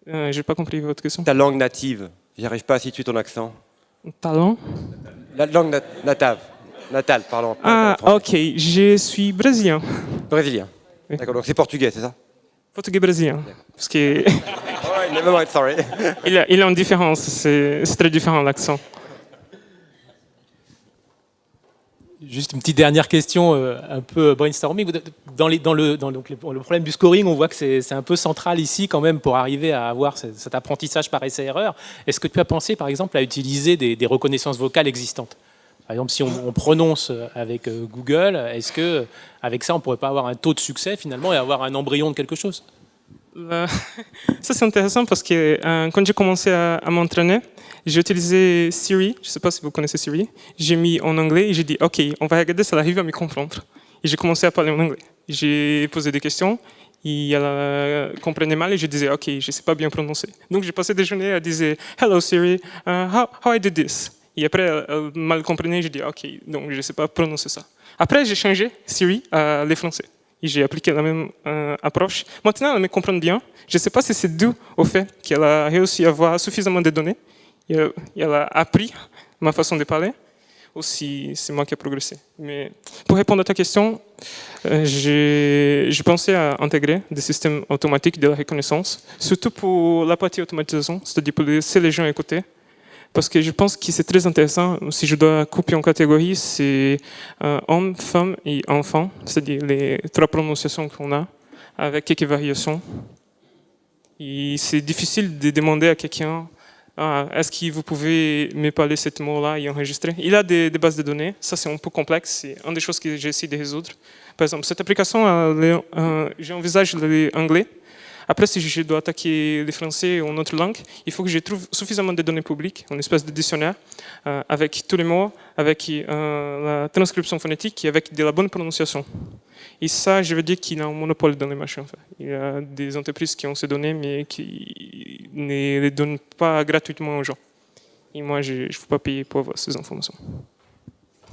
J'ai pas compris votre question. Ta langue native, j'arrive pas à situer ton accent. Ta langue? La langue natale, pardon. Ah, ok, je suis brésilien. Brésilien. Oui. D'accord, donc c'est portugais, c'est ça? Portugais brésilien. Parce que Alright, never mind, sorry. il y a une différence, c'est très différent l'accent. Juste une petite dernière question, un peu brainstorming. Dans le problème du scoring, on voit que c'est un peu central ici quand même pour arriver à avoir cet apprentissage par essai-erreur. Est-ce que tu as pensé par exemple à utiliser des reconnaissances vocales existantes? Par exemple, si on prononce avec Google, est-ce que avec ça on pourrait pas avoir un taux de succès finalement et avoir un embryon de quelque chose? Ça c'est intéressant parce que quand j'ai commencé à m'entraîner, j'ai utilisé Siri, je ne sais pas si vous connaissez Siri, j'ai mis en anglais et j'ai dit ok, on va regarder si elle arrive à me comprendre. Et j'ai commencé à parler en anglais. J'ai posé des questions, et elle comprenait mal et je disais ok, je ne sais pas bien prononcer. Donc j'ai passé des journées à dire hello Siri, how I did this. Et après elle mal comprenait, j'ai dit ok, donc je ne sais pas prononcer ça. Après j'ai changé Siri à les français. Et j'ai appliqué la même approche. Maintenant, elle me comprend bien. Je ne sais pas si c'est dû au fait qu'elle a réussi à avoir suffisamment de données. Et elle a appris ma façon de parler. Ou si c'est moi qui ai progressé. Mais pour répondre à ta question, je pensais à intégrer des systèmes automatiques de la reconnaissance, surtout pour la partie automatisation, c'est-à-dire pour laisser les gens écouter. Parce que je pense que c'est très intéressant, si je dois couper en catégories, c'est homme, femme et enfant, c'est-à-dire les 3 prononciations qu'on a, avec quelques variations. Et c'est difficile de demander à quelqu'un, est-ce que vous pouvez me parler ce mot-là et enregistrer? Il a des bases de données, ça c'est un peu complexe, c'est une des choses que j'ai essayé de résoudre. Par exemple, cette application, j'envisage l'anglais. Après, si je dois attaquer les français ou une autre langue, il faut que je trouve suffisamment de données publiques, une espèce de dictionnaire, avec tous les mots, avec la transcription phonétique et avec de la bonne prononciation. Et ça, je veux dire qu'il y a un monopole dans les marchés. En fait. Il y a des entreprises qui ont ces données, mais qui ne les donnent pas gratuitement aux gens. Et moi, je ne veux pas payer pour avoir ces informations.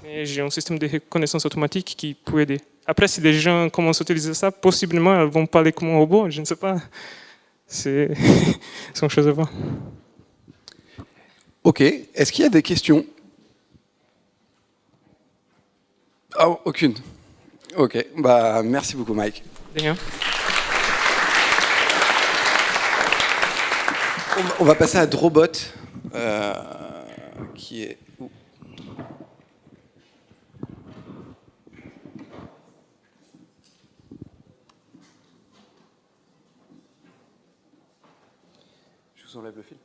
Mais j'ai un système de reconnaissance automatique qui peut aider. Après, si des gens commencent à utiliser ça, possiblement, elles vont parler comme un robot, je ne sais pas. C'est une chose à voir. Ok, est-ce qu'il y a des questions? Oh, aucune. Ok, bah merci beaucoup Mike. De rien. On va passer à Drobot, qui est... Je vous enlève le fil.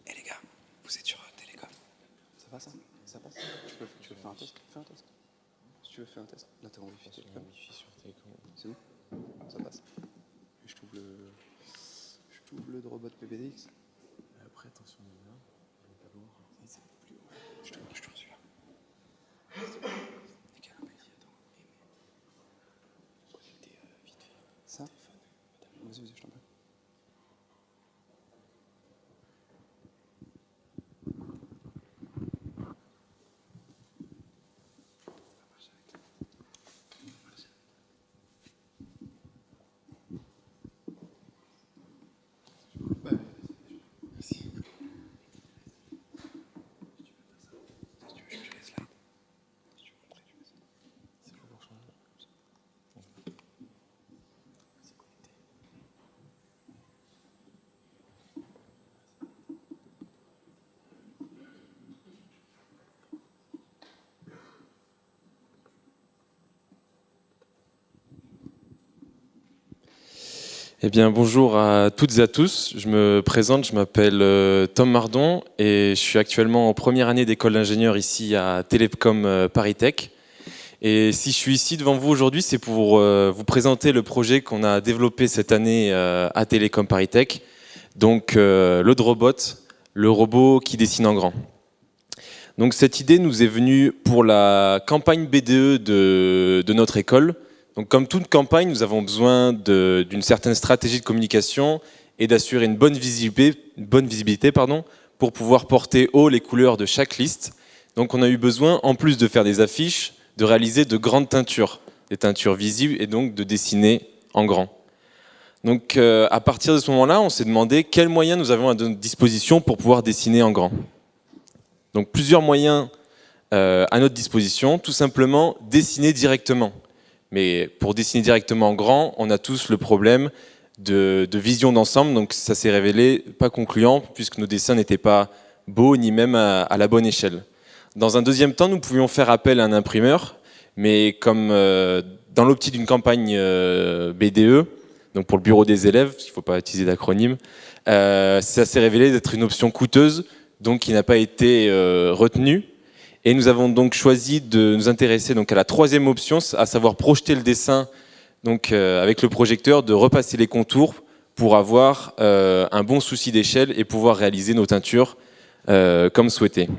Eh les gars, vous êtes sur Télécom. Ça va ça? Ça passe? Tu veux faire un test? Fais un test. Si tu veux faire un test. Là t'es en Wi-Fi Télécom. C'est où? Ça passe. Je t'ouvre le Drobot PBDX. Après attention là. C'est plus haut. Je t'ouvre celui-là. Nickel, attends. Connecter vite fait. Ça? Vas-y, je t'en prie. Eh bien, bonjour à toutes et à tous. Je me présente, je m'appelle Tom Mardon et je suis actuellement en première année d'école d'ingénieur ici à Télécom Paris Tech. Et si je suis ici devant vous aujourd'hui, c'est pour vous présenter le projet qu'on a développé cette année à Télécom Paris Tech. Donc, le Drobot, le robot qui dessine en grand. Donc, cette idée nous est venue pour la campagne BDE de notre école. Donc, comme toute campagne, nous avons besoin d'une certaine stratégie de communication et d'assurer une bonne visibilité pour pouvoir porter haut les couleurs de chaque liste. Donc, on a eu besoin, en plus de faire des affiches, de réaliser de grandes teintures, des teintures visibles et donc de dessiner en grand. Donc à partir de ce moment-là, on s'est demandé quels moyens nous avons à notre disposition pour pouvoir dessiner en grand. Donc plusieurs moyens à notre disposition, tout simplement dessiner directement. Mais pour dessiner directement en grand, on a tous le problème de vision d'ensemble, donc ça s'est révélé pas concluant puisque nos dessins n'étaient pas beaux ni même à la bonne échelle. Dans un deuxième temps, nous pouvions faire appel à un imprimeur, mais comme dans l'optique d'une campagne BDE, donc pour le bureau des élèves, il ne faut pas utiliser d'acronyme, ça s'est révélé d'être une option coûteuse, donc qui n'a pas été retenue. Et nous avons donc choisi de nous intéresser donc à la troisième option, à savoir projeter le dessin donc, avec le projecteur, de repasser les contours pour avoir un bon souci d'échelle et pouvoir réaliser nos teintures comme souhaité.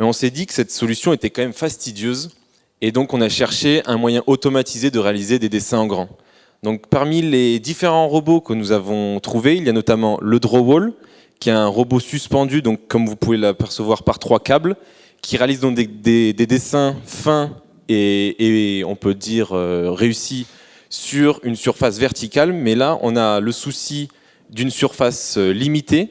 Et on s'est dit que cette solution était quand même fastidieuse et donc on a cherché un moyen automatisé de réaliser des dessins en grand. Donc parmi les différents robots que nous avons trouvés, il y a notamment le Drawwall, qui est un robot suspendu, donc comme vous pouvez l'apercevoir par 3 câbles, qui réalise donc des dessins fins et on peut dire réussis sur une surface verticale. Mais là, on a le souci d'une surface limitée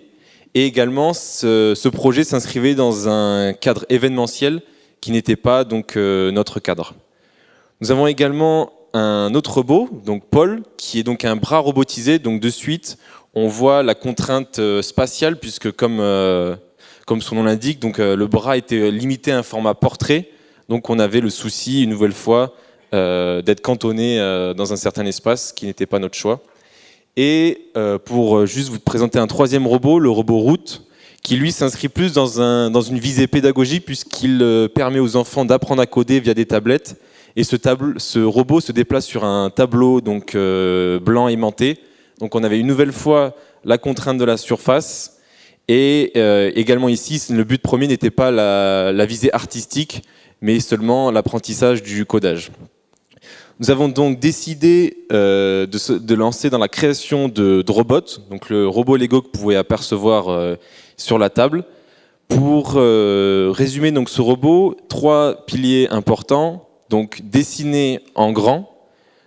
et également ce projet s'inscrivait dans un cadre événementiel qui n'était pas donc notre cadre. Nous avons également un autre robot, donc Paul, qui est donc un bras robotisé. Donc de suite, on voit la contrainte spatiale puisque comme son nom l'indique, donc le bras était limité à un format portrait. Donc on avait le souci, une nouvelle fois, d'être cantonné dans un certain espace qui n'était pas notre choix. Et pour juste vous présenter un troisième robot, le robot Route, qui lui s'inscrit plus dans une visée pédagogique puisqu'il permet aux enfants d'apprendre à coder via des tablettes. Et ce robot se déplace sur un tableau donc, blanc aimanté. Donc on avait une nouvelle fois la contrainte de la surface. Et également ici, le but premier n'était pas la visée artistique, mais seulement l'apprentissage du codage. Nous avons donc décidé de lancer dans la création de robots, donc le robot Lego que vous pouvez apercevoir sur la table. Pour résumer donc ce robot, 3 piliers importants. Donc dessiner en grand,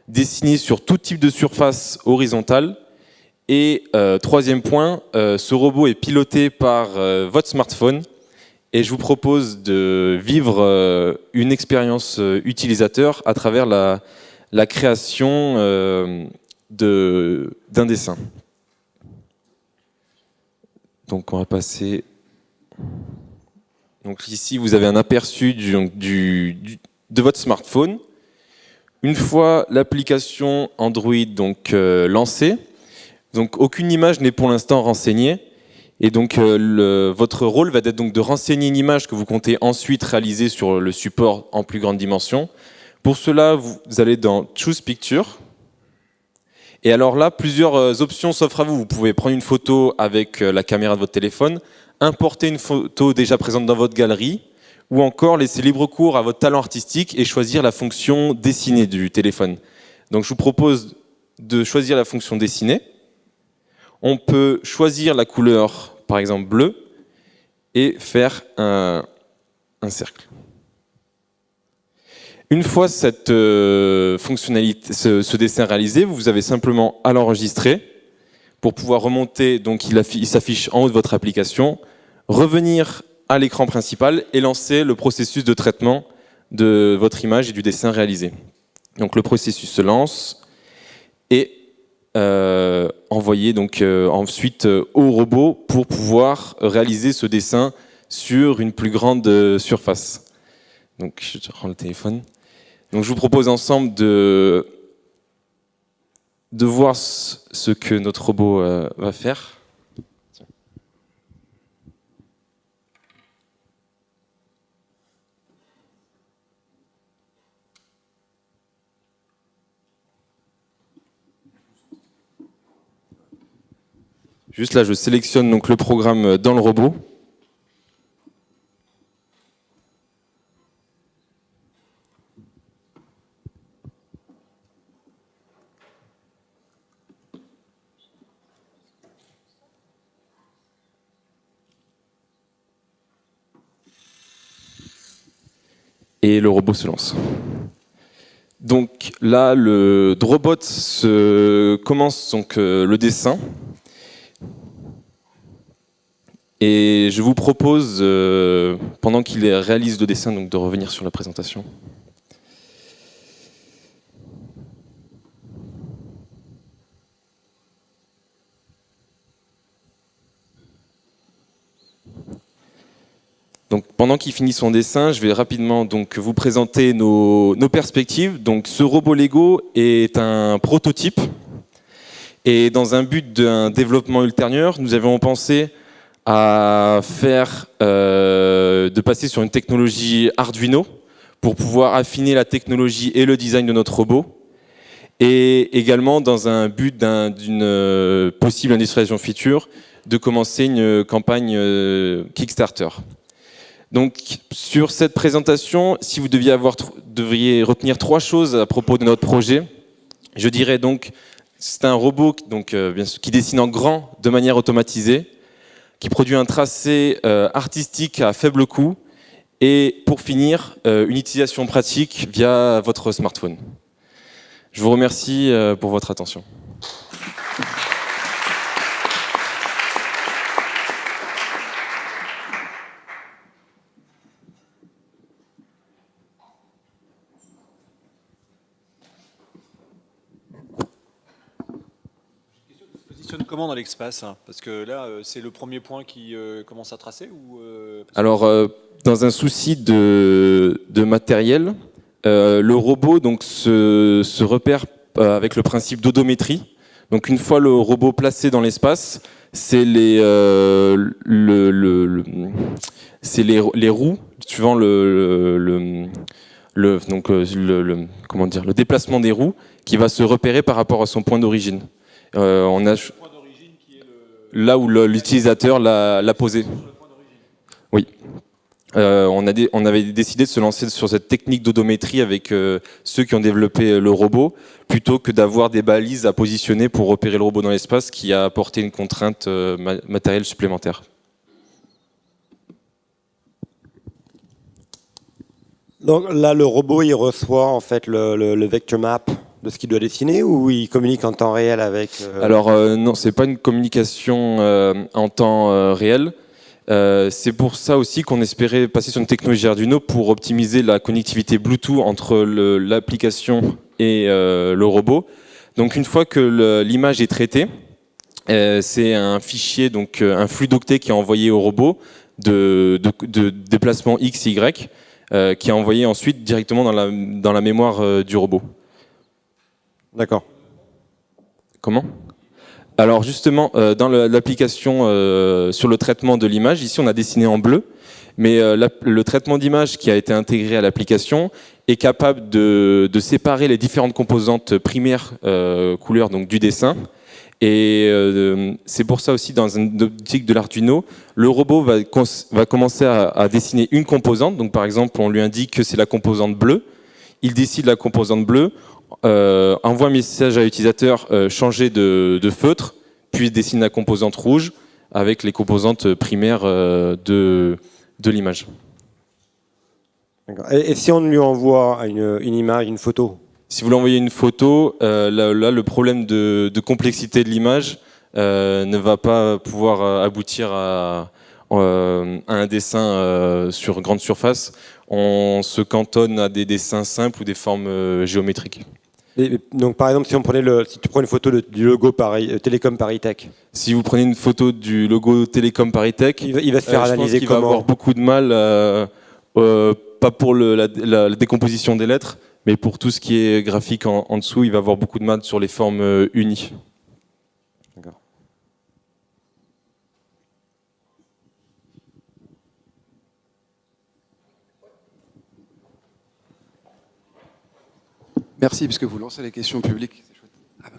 dessiner sur tout type de surface horizontale. Et troisième point, ce robot est piloté par votre smartphone. Et je vous propose de vivre une expérience utilisateur à travers la création d'un dessin. Donc on va passer. Donc ici vous avez un aperçu de votre smartphone. Une fois l'application Android donc lancée, donc aucune image n'est pour l'instant renseignée. Et donc votre rôle va être donc de renseigner une image que vous comptez ensuite réaliser sur le support en plus grande dimension. Pour cela, vous allez dans Choose Picture. Et alors là, plusieurs options s'offrent à vous. Vous pouvez prendre une photo avec la caméra de votre téléphone, importer une photo déjà présente dans votre galerie, ou encore laisser libre cours à votre talent artistique et choisir la fonction dessiner du téléphone. Donc je vous propose de choisir la fonction dessiner. On peut choisir la couleur, par exemple bleu, et faire un cercle. Une fois cette fonctionnalité, ce dessin réalisé, vous avez simplement à l'enregistrer pour pouvoir remonter, donc il s'affiche en haut de votre application, revenir à l'écran principal et lancer le processus de traitement de votre image et du dessin réalisé. Donc le processus se lance et envoyé donc ensuite au robot pour pouvoir réaliser ce dessin sur une plus grande surface. Donc je prends le téléphone. Donc je vous propose ensemble de voir ce que notre robot va faire. Juste là, je sélectionne donc le programme dans le robot. Et le robot se lance. Donc là, le robot commence donc, le dessin. Et je vous propose, pendant qu'il réalise le dessin, donc, de revenir sur la présentation. Donc, pendant qu'il finit son dessin, je vais rapidement donc, vous présenter nos perspectives. Donc, ce robot Lego est un prototype. Et dans un but d'un développement ultérieur, nous avions pensé à de passer sur une technologie Arduino pour pouvoir affiner la technologie et le design de notre robot. Et également, dans un but d'une possible industrialisation future, de commencer une campagne Kickstarter. Donc, sur cette présentation, si vous devriez retenir 3 choses à propos de notre projet, je dirais donc, c'est un robot donc, bien sûr, qui dessine en grand de manière automatisée, qui produit un tracé artistique à faible coût, et pour finir, une utilisation pratique via votre smartphone. Je vous remercie pour votre attention. Comment dans l'espace, hein? Parce que là, c'est le premier point qui commence à tracer ou Alors, dans un souci de matériel, le robot donc, se repère avec le principe d'odométrie. Donc, une fois le robot placé dans l'espace, c'est les roues, suivant comment dire, le déplacement des roues, qui va se repérer par rapport à son point d'origine. On a là où l'utilisateur l'a posé. Oui. On avait décidé de se lancer sur cette technique d'odométrie avec ceux qui ont développé le robot, plutôt que d'avoir des balises à positionner pour repérer le robot dans l'espace, qui a apporté une contrainte matérielle supplémentaire. Donc là, le robot, il reçoit en fait le vector map de ce qu'il doit dessiner, ou il communique en temps réel avec... Alors non, c'est pas une communication en temps réel. C'est pour ça aussi qu'on espérait passer sur une technologie Arduino pour optimiser la connectivité Bluetooth entre l'application et le robot. Donc une fois que l'image est traitée, c'est un fichier, donc un flux d'octets qui est envoyé au robot de déplacement X, Y, qui est envoyé ensuite directement dans la mémoire du robot. D'accord. Comment ? Alors justement, dans l'application sur le traitement de l'image, ici on a dessiné en bleu, mais le traitement d'image qui a été intégré à l'application est capable de séparer les différentes composantes primaires couleurs donc, du dessin. Et c'est pour ça aussi, dans une optique de l'Arduino, le robot va commencer à dessiner une composante. Donc par exemple, on lui indique que c'est la composante bleue. Il décide la composante bleue, envoie un message à l'utilisateur changer de feutre, puis dessine la composante rouge avec les composantes primaires de l'image. Et si on lui envoie une image, une photo ? Si vous lui envoyez une photo, là, le problème de complexité de l'image ne va pas pouvoir aboutir à un dessin sur grande surface. On se cantonne à des dessins simples ou des formes géométriques. Et donc, par exemple, si tu prends une photo du logo Télécom ParisTech. Si vous prenez une photo du logo Télécom ParisTech, il va se faire analyser comment ? Il va avoir beaucoup de mal, pas pour la décomposition des lettres, mais pour tout ce qui est graphique en dessous, il va avoir beaucoup de mal sur les formes unies. D'accord. Merci, puisque vous lancez les questions publiques. C'est chouette. Ah ben.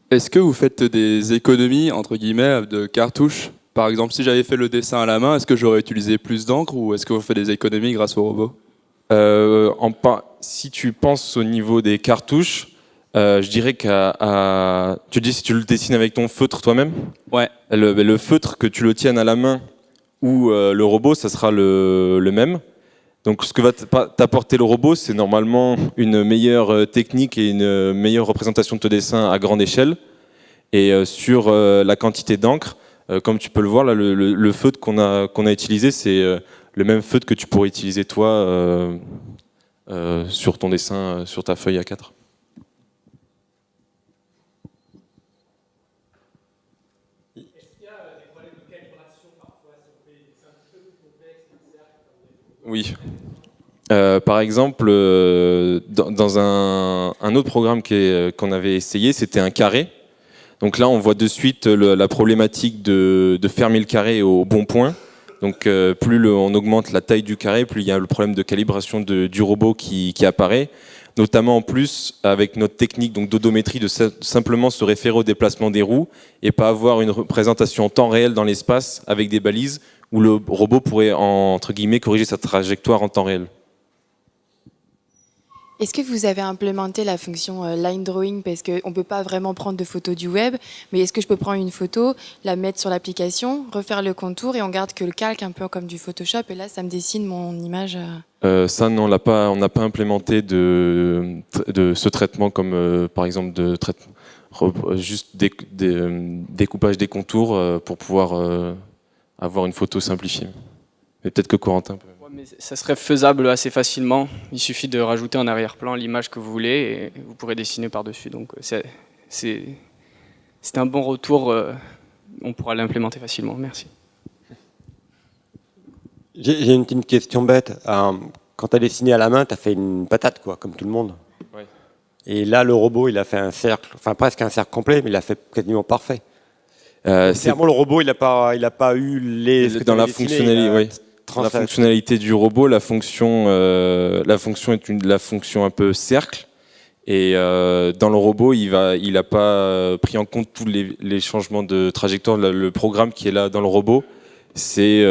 Est-ce que vous faites des économies, entre guillemets, de cartouches ? Par exemple, si j'avais fait le dessin à la main, est-ce que j'aurais utilisé plus d'encre ou est-ce que vous faites des économies grâce au robot ? Si tu penses au niveau des cartouches, Je dirais tu dis si tu le dessines avec ton feutre toi-même. Ouais. Le feutre, que tu le tiennes à la main ou le robot, ça sera le même. Donc ce que va t'apporter le robot, c'est normalement une meilleure technique et une meilleure représentation de ton dessin à grande échelle. Et sur la quantité d'encre, comme tu peux le voir, là, le feutre qu'on a utilisé, c'est le même feutre que tu pourrais utiliser toi sur ton dessin, sur ta feuille A4. Oui. Par exemple, dans un autre programme qu'on avait essayé, c'était un carré. Donc là, on voit de suite la problématique de fermer le carré au bon point. Donc plus on augmente la taille du carré, plus il y a le problème de calibration du robot qui apparaît. Notamment en plus avec notre technique donc d'odométrie, de simplement se référer au déplacement des roues et pas avoir une représentation en temps réel dans l'espace avec des balises où le robot pourrait, entre guillemets, corriger sa trajectoire en temps réel. Est-ce que vous avez implémenté la fonction line drawing, parce qu'on ne peut pas vraiment prendre de photos du web, mais est-ce que je peux prendre une photo, la mettre sur l'application, refaire le contour et on garde que le calque, un peu comme du Photoshop, et là ça me dessine mon image Ça non, on n'a pas implémenté de ce traitement comme par exemple juste découpage des contours pour pouvoir avoir une photo simplifiée. Mais peut-être que Corentin peut... Mais ça serait faisable assez facilement. Il suffit de rajouter en arrière-plan l'image que vous voulez et vous pourrez dessiner par-dessus. Donc c'est un bon retour. On pourra l'implémenter facilement. Merci. J'ai une petite question bête. Quand tu as dessiné à la main, tu as fait une patate, quoi, comme tout le monde. Ouais. Et là, le robot, il a fait un cercle, enfin presque un cercle complet, mais il l'a fait quasiment parfait. Clairement, le robot, il n'a pas eu les... Dans la fonctionnalité, oui. Dans la fonctionnalité du robot, la fonction est la fonction un peu cercle. Et dans le robot, il n'a pas pris en compte tous les changements de trajectoire. Le programme qui est là dans le robot, c'est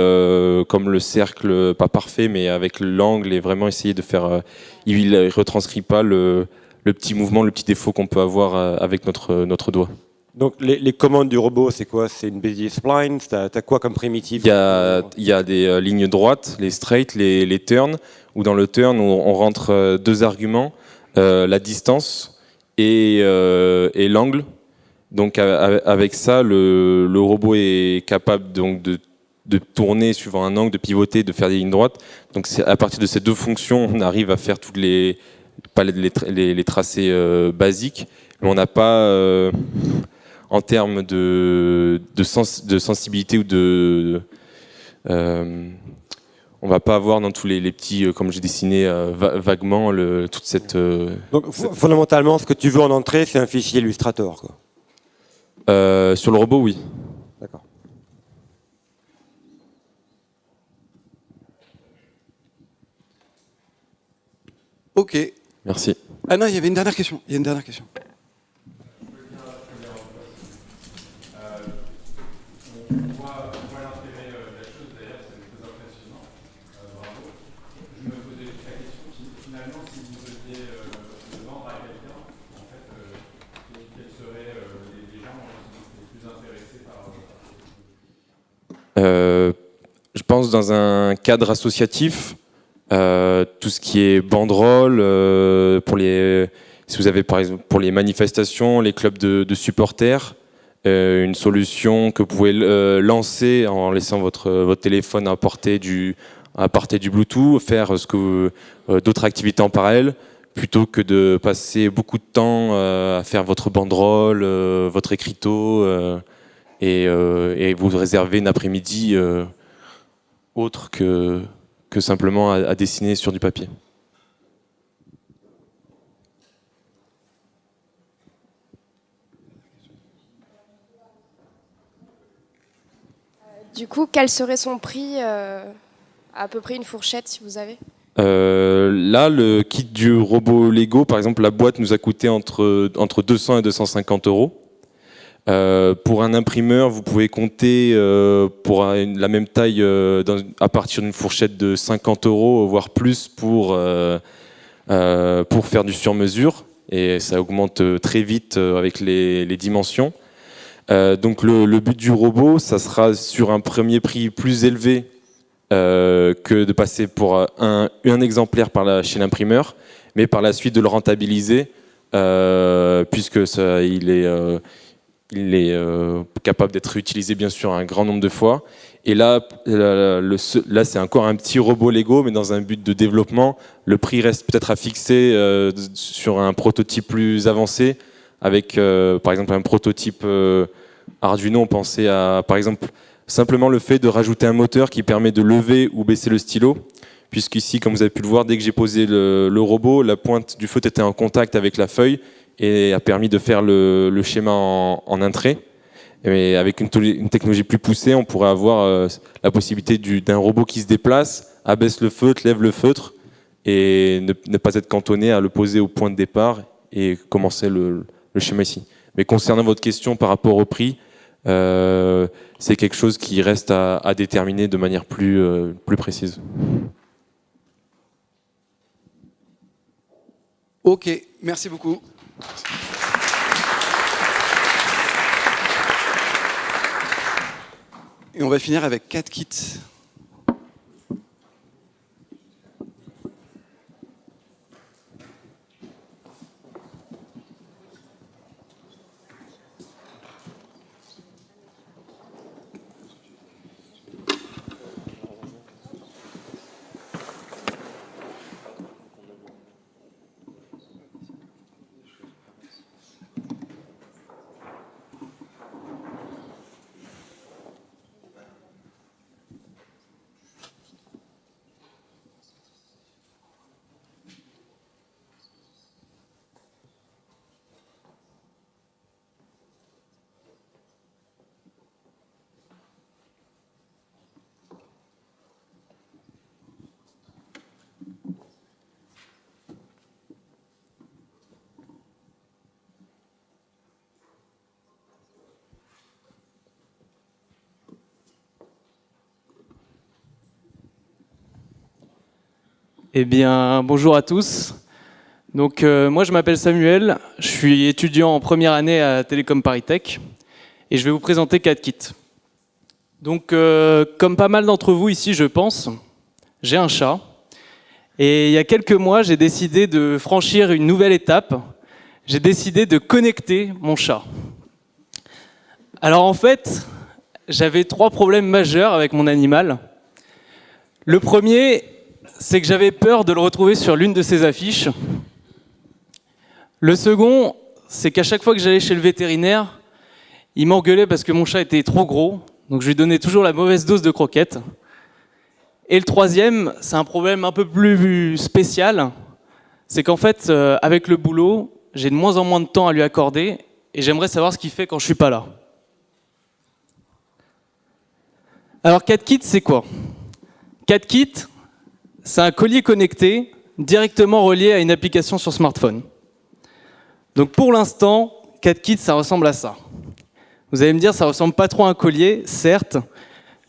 comme le cercle, pas parfait, mais avec l'angle et vraiment essayer de faire... il ne retranscrit pas le petit mouvement, le petit défaut qu'on peut avoir avec notre doigt. Donc les commandes du robot, c'est quoi? C'est une Bezier spline? T'as quoi comme primitive? Il y a des lignes droites, les straight, les turns, où dans le turn, on rentre deux arguments, la distance et l'angle. Donc avec ça, le robot est capable donc de tourner suivant un angle, de pivoter, de faire des lignes droites. Donc à partir de ces deux fonctions, on arrive à faire toutes les tracés basiques, mais on n'a pas... en termes de sensibilité ou on va pas avoir dans tous les petits, comme j'ai dessiné vaguement, toute cette... Donc fondamentalement, ce que tu veux en entrée, c'est un fichier Illustrator, quoi. Sur le robot, oui. D'accord. Ok. Merci. Ah non, il y avait une dernière question. Je pense dans un cadre associatif, tout ce qui est banderole, si vous avez par exemple pour les manifestations, les clubs de supporters, une solution que vous pouvez lancer en laissant votre téléphone à portée du Bluetooth, faire d'autres activités en parallèle, plutôt que de passer beaucoup de temps à faire votre banderole, votre écriteau, et vous réserver une après-midi autre que simplement à dessiner sur du papier. Du coup, quel serait son prix, à peu près une fourchette si vous avez? Là, le kit du robot Lego, par exemple, la boîte nous a coûté entre 200 et 250 euros. Pour un imprimeur, vous pouvez compter pour la même taille à partir d'une fourchette de 50 euros, voire plus pour faire du sur-mesure. et ça augmente très vite avec les dimensions. Donc le but du robot, ça sera sur un premier prix plus élevé que de passer pour un exemplaire chez l'imprimeur, mais par la suite de le rentabiliser, puisque il est capable d'être réutilisé bien sûr un grand nombre de fois. Et là c'est encore un petit robot Lego, mais dans un but de développement. Le prix reste peut-être à fixer sur un prototype plus avancé, avec par exemple un prototype Arduino. On pensait à par exemple simplement le fait de rajouter un moteur qui permet de lever ou baisser le stylo, puisqu'ici, comme vous avez pu le voir, dès que j'ai posé le robot, la pointe du feutre était en contact avec la feuille et a permis de faire le schéma en un trait. Et avec une technologie plus poussée, on pourrait avoir la possibilité d'un robot qui se déplace, abaisse le feutre, lève le feutre, et ne pas être cantonné à le poser au point de départ et commencer le schéma ici. Mais concernant votre question par rapport au prix, c'est quelque chose qui reste à déterminer de manière plus précise. Ok, merci beaucoup. Et on va finir avec CADKit. Eh bien, bonjour à tous. Donc, moi, je m'appelle Samuel, je suis étudiant en première année à Télécom ParisTech et je vais vous présenter CADKit. Donc, comme pas mal d'entre vous ici, je pense, j'ai un chat et il y a quelques mois, j'ai décidé de franchir une nouvelle étape. J'ai décidé de connecter mon chat. Alors en fait, j'avais 3 problèmes majeurs avec mon animal. Le premier, c'est que j'avais peur de le retrouver sur l'une de ses affiches. Le second, c'est qu'à chaque fois que j'allais chez le vétérinaire, il m'engueulait parce que mon chat était trop gros, donc je lui donnais toujours la mauvaise dose de croquettes. Et le troisième, c'est un problème un peu plus spécial, c'est qu'en fait, avec le boulot, j'ai de moins en moins de temps à lui accorder et j'aimerais savoir ce qu'il fait quand je suis pas là. Alors CADKit, c'est quoi? CADKit, c'est un collier connecté directement relié à une application sur smartphone. Donc pour l'instant, CADKit, ça ressemble à ça. Vous allez me dire, ça ressemble pas trop à un collier, certes,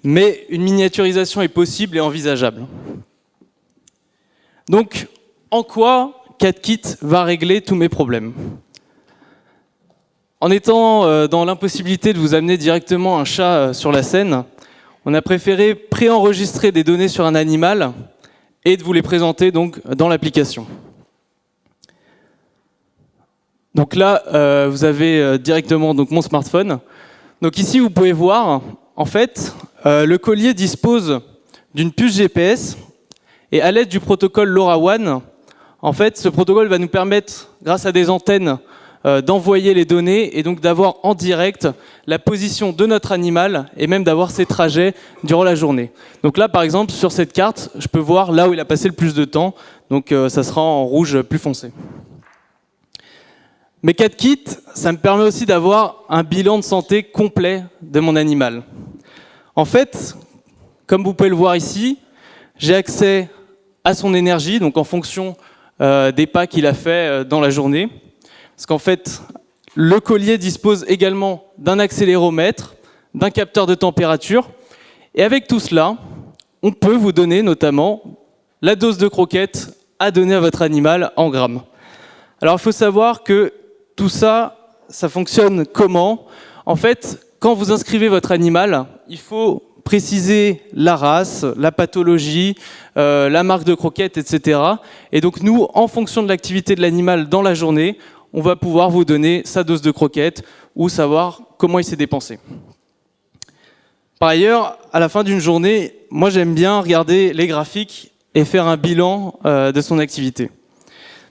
mais une miniaturisation est possible et envisageable. Donc, en quoi CADKit va régler tous mes problèmes? En étant dans l'impossibilité de vous amener directement un chat sur la scène, on a préféré préenregistrer des données sur un animal et de vous les présenter donc dans l'application. Donc là, vous avez directement donc mon smartphone. Donc ici, vous pouvez voir, en fait, le collier dispose d'une puce GPS et à l'aide du protocole LoRaWAN, en fait, ce protocole va nous permettre, grâce à des antennes, d'envoyer les données et donc d'avoir en direct la position de notre animal et même d'avoir ses trajets durant la journée. Donc là, par exemple, sur cette carte, je peux voir là où il a passé le plus de temps. Donc ça sera en rouge plus foncé. Mais CADKit, ça me permet aussi d'avoir un bilan de santé complet de mon animal. En fait, comme vous pouvez le voir ici, j'ai accès à son énergie, donc en fonction des pas qu'il a fait dans la journée. Parce qu'en fait, le collier dispose également d'un accéléromètre, d'un capteur de température. Et avec tout cela, on peut vous donner notamment la dose de croquettes à donner à votre animal en grammes. Alors il faut savoir que tout ça, ça fonctionne comment? En fait, quand vous inscrivez votre animal, il faut préciser la race, la pathologie, la marque de croquette, etc. Et donc nous, en fonction de l'activité de l'animal dans la journée, on va pouvoir vous donner sa dose de croquette ou savoir comment il s'est dépensé. Par ailleurs, à la fin d'une journée, moi j'aime bien regarder les graphiques et faire un bilan de son activité.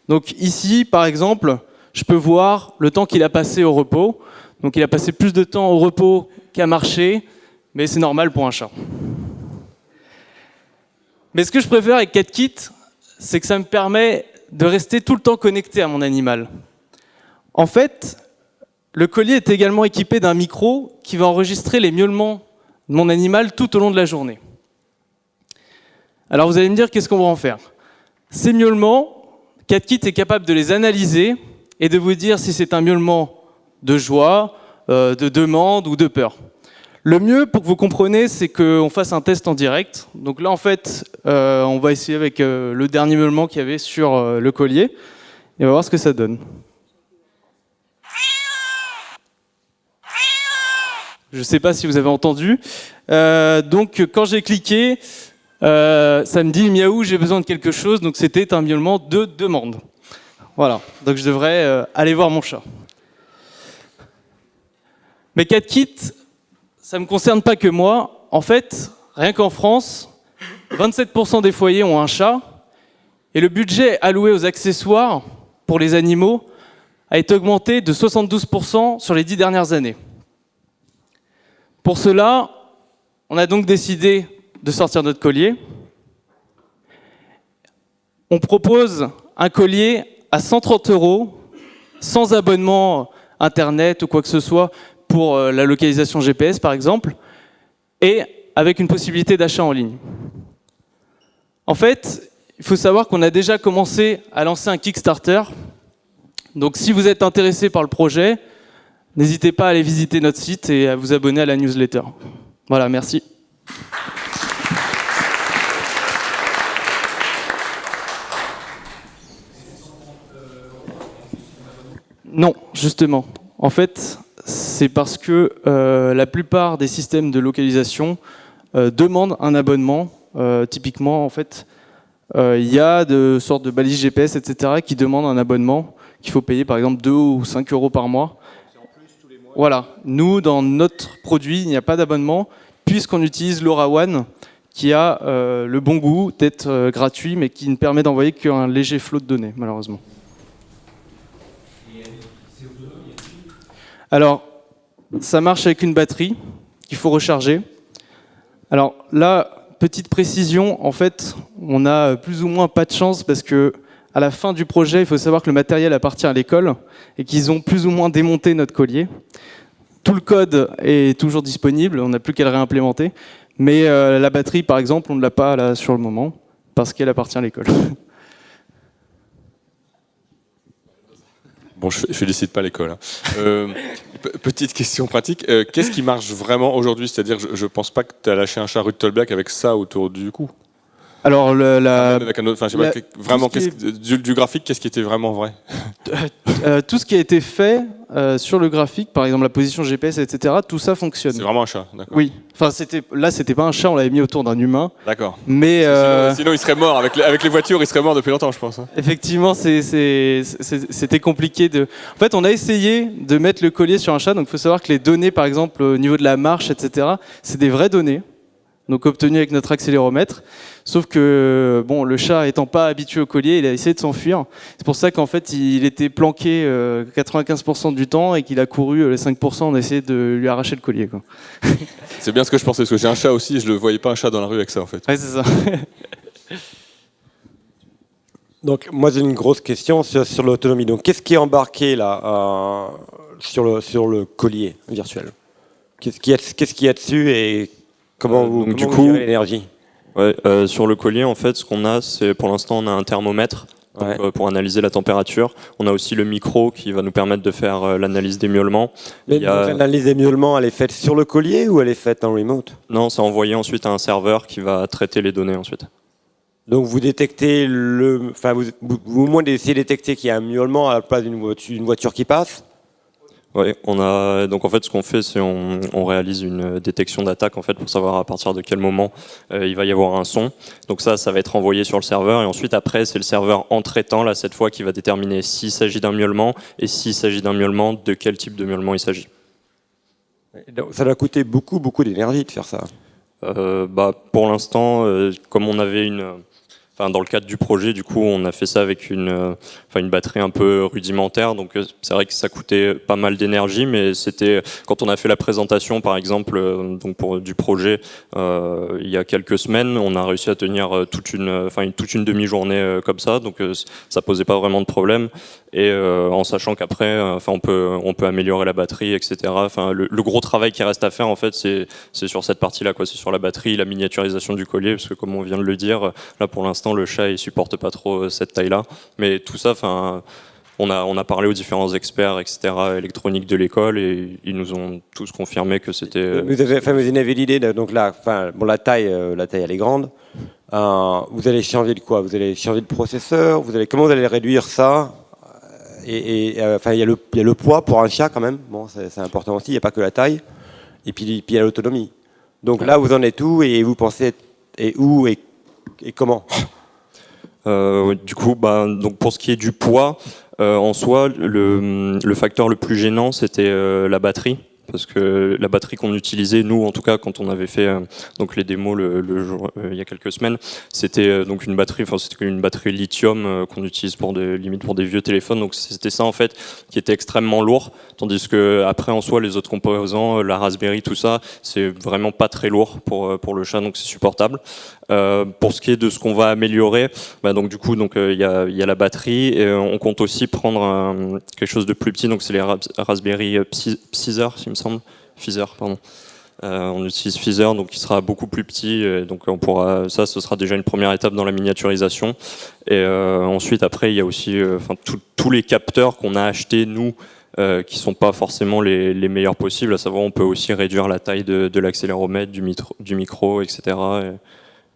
Donc ici, par exemple, je peux voir le temps qu'il a passé au repos. Donc il a passé plus de temps au repos qu'à marcher, mais c'est normal pour un chat. Mais ce que je préfère avec CatKit, c'est que ça me permet de rester tout le temps connecté à mon animal. En fait, le collier est également équipé d'un micro qui va enregistrer les miaulements de mon animal tout au long de la journée. Alors vous allez me dire, qu'est-ce qu'on va en faire? Ces miaulements, CatKit est capable de les analyser et de vous dire si c'est un miaulement de joie, de demande ou de peur. Le mieux, pour que vous compreniez, c'est qu'on fasse un test en direct. Donc là, en fait, on va essayer avec le dernier miaulement qu'il y avait sur le collier. Et on va voir ce que ça donne. Je ne sais pas si vous avez entendu. Donc, quand j'ai cliqué, ça me dit « Miaou, j'ai besoin de quelque chose ». Donc, c'était un miaulement de demande. Voilà. Donc, je devrais aller voir mon chat. Mais CatKit, ça ne me concerne pas que moi. En fait, rien qu'en France, 27% des foyers ont un chat. Et le budget alloué aux accessoires pour les animaux a été augmenté de 72% sur les 10 dernières années. Pour cela, on a donc décidé de sortir notre collier. On propose un collier à 130 €, sans abonnement Internet ou quoi que ce soit, pour la localisation GPS par exemple, et avec une possibilité d'achat en ligne. En fait, il faut savoir qu'on a déjà commencé à lancer un Kickstarter. Donc si vous êtes intéressé par le projet, n'hésitez pas à aller visiter notre site et à vous abonner à la newsletter. Voilà, merci. Non, justement. En fait, c'est parce que la plupart des systèmes de localisation demandent un abonnement. Typiquement, en fait, il y a de sortes de balises GPS, etc., qui demandent un abonnement qu'il faut payer, par exemple, 2 ou 5 € par mois. Voilà. Nous, dans notre produit, il n'y a pas d'abonnement, puisqu'on utilise LoRaWAN, qui a le bon goût d'être gratuit, mais qui ne permet d'envoyer qu'un léger flot de données, malheureusement. Alors, ça marche avec une batterie qu'il faut recharger. Alors là, petite précision, en fait, on a plus ou moins pas de chance parce que à la fin du projet, il faut savoir que le matériel appartient à l'école et qu'ils ont plus ou moins démonté notre collier. Tout le code est toujours disponible, on n'a plus qu'à le réimplémenter. Mais la batterie, par exemple, on ne l'a pas là sur le moment parce qu'elle appartient à l'école. Bon, je félicite pas l'école. Hein. Petite question pratique. Qu'est-ce qui marche vraiment aujourd'hui? C'est-à-dire, je ne pense pas que tu as lâché un chat Ruttelblack avec ça autour du cou. Alors, avec un autre, enfin, je sais pas, vraiment, du graphique, qu'est-ce qui était vraiment vrai? Tout ce qui a été fait sur le graphique, par exemple la position GPS, etc., tout ça fonctionne. C'est vraiment un chat, d'accord. Oui. Enfin, là, c'était pas un chat, on l'avait mis autour d'un humain. D'accord. Mais sinon, il serait mort. Avec les voitures, il serait mort depuis longtemps, je pense. Hein. Effectivement, c'était compliqué de. En fait, on a essayé de mettre le collier sur un chat. Donc, il faut savoir que les données, par exemple, au niveau de la marche, etc., c'est des vraies données. Donc obtenu avec notre accéléromètre, sauf que bon, le chat étant pas habitué au collier, il a essayé de s'enfuir. C'est pour ça qu'en fait il était planqué 95% du temps et qu'il a couru les 5%, on a essayé de lui arracher le collier, quoi. C'est bien ce que je pensais, parce que j'ai un chat aussi et je ne voyais pas un chat dans la rue avec ça en fait. Ouais, c'est ça. Donc moi j'ai une grosse question sur l'autonomie. Donc qu'est-ce qui est embarqué là sur le collier virtuel? Qu'est-ce qu'il y a dessus et comment vous gérez l'énergie? Sur le collier, en fait, ce qu'on a, c'est pour l'instant, on a un thermomètre donc, pour analyser la température. On a aussi le micro qui va nous permettre de faire l'analyse des miaulements. Mais l'analyse des miaulements, elle est faite sur le collier ou elle est faite en remote? Non, c'est envoyé ensuite à un serveur qui va traiter les données ensuite. Donc vous détectez enfin vous au moins essayez de détecter qu'il y a un miaulement à la place d'une voiture qui passe. Oui, donc en fait ce qu'on fait c'est on réalise une détection d'attaque en fait pour savoir à partir de quel moment il va y avoir un son. Donc ça va être envoyé sur le serveur et ensuite après c'est le serveur en traitant là cette fois qui va déterminer s'il s'agit d'un miaulement et s'il s'agit d'un miaulement de quel type de miaulement il s'agit. Ça doit coûter beaucoup d'énergie de faire ça. Pour l'instant, comme on avait dans le cadre du projet, du coup, on a fait ça avec une batterie un peu rudimentaire. Donc, c'est vrai que ça coûtait pas mal d'énergie, mais c'était quand on a fait la présentation, par exemple, du projet il y a quelques semaines, on a réussi à tenir toute une demi-journée comme ça. Donc, ça posait pas vraiment de problème. Et en sachant qu'après, on peut améliorer la batterie, etc. Le gros travail qui reste à faire, en fait, c'est sur cette partie-là, quoi. C'est sur la batterie, la miniaturisation du collier, parce que comme on vient de le dire, là pour l'instant le chat il supporte pas trop cette taille-là. Mais tout ça, on a parlé aux différents experts, etc. électroniques de l'école, et ils nous ont tous confirmé que c'était. Vous avez l'idée, donc là, la taille elle est grande. Vous allez changer de quoi? Vous allez changer de processeur? Comment vous allez réduire ça? Il y a le poids pour un chat quand même. Bon, c'est important aussi. Il n'y a pas que la taille. Et puis il y a l'autonomie. Donc là, vous en êtes où et vous pensez où et comment? Du coup, donc pour ce qui est du poids, en soi, le facteur le plus gênant, c'était la batterie. Parce que la batterie qu'on utilisait, nous en tout cas, quand on avait fait donc les démos il y a quelques semaines, c'était donc une batterie lithium qu'on utilise limite pour des vieux téléphones. Donc c'était ça en fait qui était extrêmement lourd. Tandis que après en soi les autres composants, la Raspberry, tout ça, c'est vraiment pas très lourd pour le chat, donc c'est supportable. Pour ce qui est de ce qu'on va améliorer, donc du coup il y a la batterie et on compte aussi prendre quelque chose de plus petit, donc c'est les Raspberry Pfizer, il me semble. Pfizer, pardon. On utilise Pfizer, donc qui sera beaucoup plus petit, et donc ce sera déjà une première étape dans la miniaturisation. Et ensuite après il y a aussi tous les capteurs qu'on a achetés nous, qui sont pas forcément les meilleurs possibles, à savoir on peut aussi réduire la taille de l'accéléromètre, du micro, etc.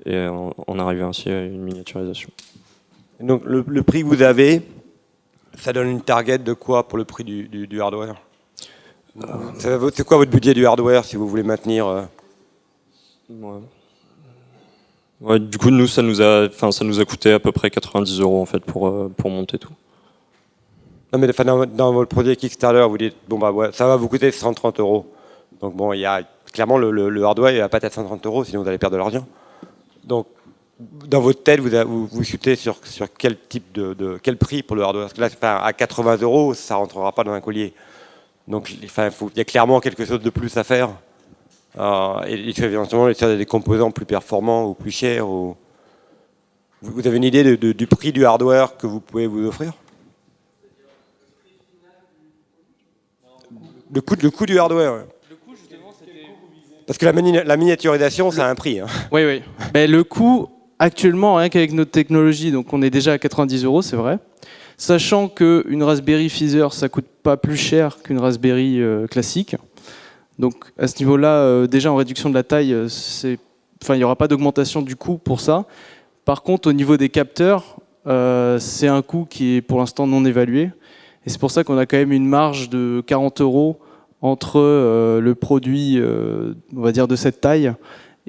Et on arrive ainsi à une miniaturisation. Donc le prix que vous avez, ça donne une target de quoi pour le prix du hardware? C'est quoi votre budget du hardware si vous voulez maintenir Ouais, du coup, nous, ça nous a coûté à peu près 90 € en fait pour monter tout. Non, mais dans votre projet Kickstarter, vous dites ça va vous coûter 130 €. Donc bon, il y a clairement le hardware, il va pas être 130 €, sinon vous allez perdre de l'argent. Donc dans votre tête, vous chutez sur quel type quel prix pour le hardware? Parce que là, à 80 €, ça rentrera pas dans un collier. Donc il y a clairement quelque chose de plus à faire. Et éventuellement, il y a des composants plus performants ou plus chers. Vous avez une idée du prix du hardware que vous pouvez vous offrir? Le coût du hardware. Ouais. Parce que la miniaturisation, ça a un prix. Hein. Oui. Mais le coût, actuellement, rien qu'avec notre technologie, donc on est déjà à 90 €, c'est vrai. Sachant qu'une Raspberry Pfizer, ça coûte pas plus cher qu'une Raspberry classique. Donc à ce niveau-là, déjà en réduction de la taille, il n'y aura pas d'augmentation du coût pour ça. Par contre, au niveau des capteurs, c'est un coût qui est pour l'instant non évalué. Et c'est pour ça qu'on a quand même une marge de 40 € entre le produit, on va dire, de cette taille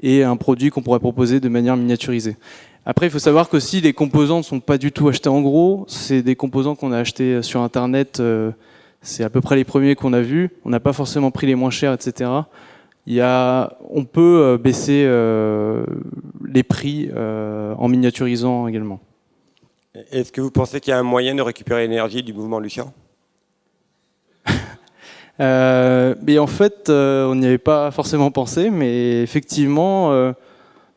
et un produit qu'on pourrait proposer de manière miniaturisée. Après, il faut savoir qu'aussi les composants ne sont pas du tout achetés en gros. C'est des composants qu'on a achetés sur Internet. C'est à peu près les premiers qu'on a vus. On n'a pas forcément pris les moins chers, etc. On peut baisser les prix en miniaturisant également. Est-ce que vous pensez qu'il y a un moyen de récupérer l'énergie du mouvement du chat? Mais en fait, on n'y avait pas forcément pensé, mais effectivement,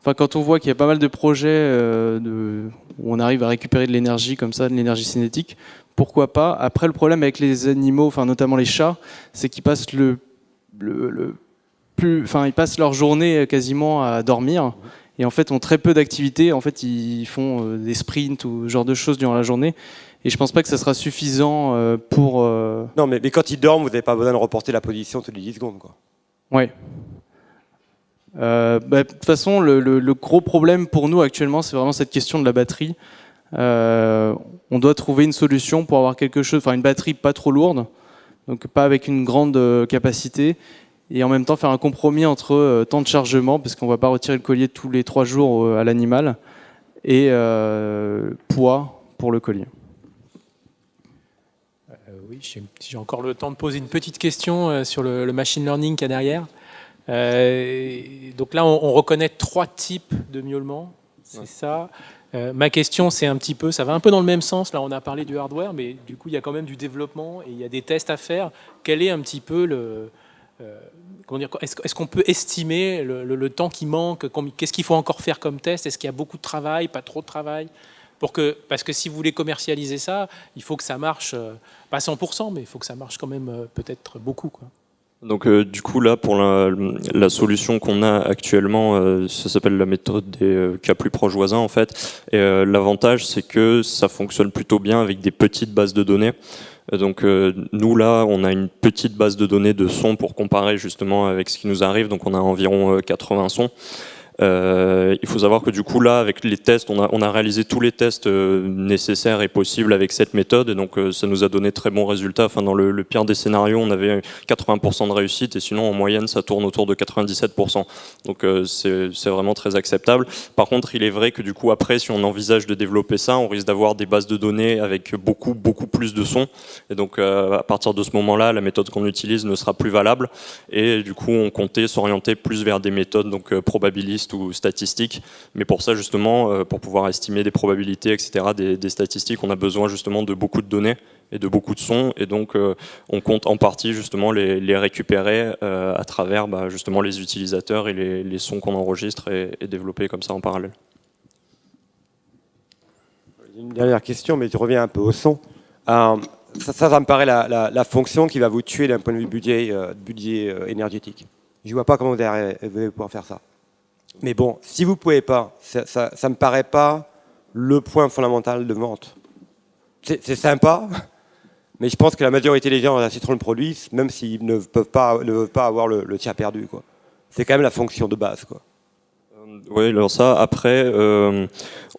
quand on voit qu'il y a pas mal de projets où on arrive à récupérer de l'énergie comme ça, de l'énergie cinétique, pourquoi pas? Après, le problème avec les animaux, notamment les chats, c'est qu'ils passent ils passent leur journée quasiment à dormir. Et en fait, ont très peu d'activités. En fait, ils font des sprints ou ce genre de choses durant la journée. Et je pense pas que ça sera suffisant pour... Non, mais quand ils dorment, vous n'avez pas besoin de reporter la position toutes les 10 secondes, quoi. Ouais. De toute façon, le gros problème pour nous actuellement, c'est vraiment cette question de la batterie. On doit trouver une solution pour avoir quelque chose, enfin une batterie pas trop lourde, donc pas avec une grande capacité, et en même temps faire un compromis entre temps de chargement, parce qu'on ne va pas retirer le collier tous les 3 jours à l'animal, et poids pour le collier. Oui, si j'ai encore le temps de poser une petite question sur le machine learning qu'il y a derrière. Donc là, on reconnaît 3 types de miaulements, c'est ça. Ma question, c'est un petit peu, ça va un peu dans le même sens. Là, on a parlé du hardware, mais du coup, il y a quand même du développement et il y a des tests à faire. Quel est un petit peu comment dire, est-ce qu'on peut estimer le temps qui manque? Qu'est-ce qu'il faut encore faire comme test? Est-ce qu'il y a beaucoup de travail, pas trop de travail? Parce que si vous voulez commercialiser ça, il faut que ça marche, pas 100%, mais il faut que ça marche quand même peut-être beaucoup, quoi. Donc du coup là pour la solution qu'on a actuellement, ça s'appelle la méthode des cas plus proches voisins en fait. Et l'avantage c'est que ça fonctionne plutôt bien avec des petites bases de données. Donc nous là on a une petite base de données de sons pour comparer justement avec ce qui nous arrive. Donc on a environ 80 sons. Il faut savoir que du coup là avec les tests on a réalisé tous les tests nécessaires et possibles avec cette méthode et donc ça nous a donné très bons résultats. Enfin dans le pire des scénarios on avait 80% de réussite et sinon en moyenne ça tourne autour de 97%, donc c'est vraiment très acceptable. Par contre il est vrai que du coup après si on envisage de développer ça on risque d'avoir des bases de données avec beaucoup plus de sons et donc à partir de ce moment là la méthode qu'on utilise ne sera plus valable et du coup on comptait s'orienter plus vers des méthodes donc probabilistes ou statistiques, mais pour ça justement, pour pouvoir estimer des probabilités, etc., des statistiques, on a besoin justement de beaucoup de données et de beaucoup de sons, et donc on compte en partie justement les récupérer à travers justement les utilisateurs et les sons qu'on enregistre et développer comme ça en parallèle. Une dernière question, mais je reviens un peu au son. Ça me paraît la fonction qui va vous tuer d'un point de vue budget énergétique. Je ne vois pas comment vous allez pouvoir faire ça. Mais bon, si vous ne pouvez pas, ça ne me paraît pas le point fondamental de vente. C'est sympa, mais je pense que la majorité des gens achèteront le produit, même s'ils ne peuvent pas avoir le tiers perdu, quoi. C'est quand même la fonction de base, quoi. Oui, alors ça, après,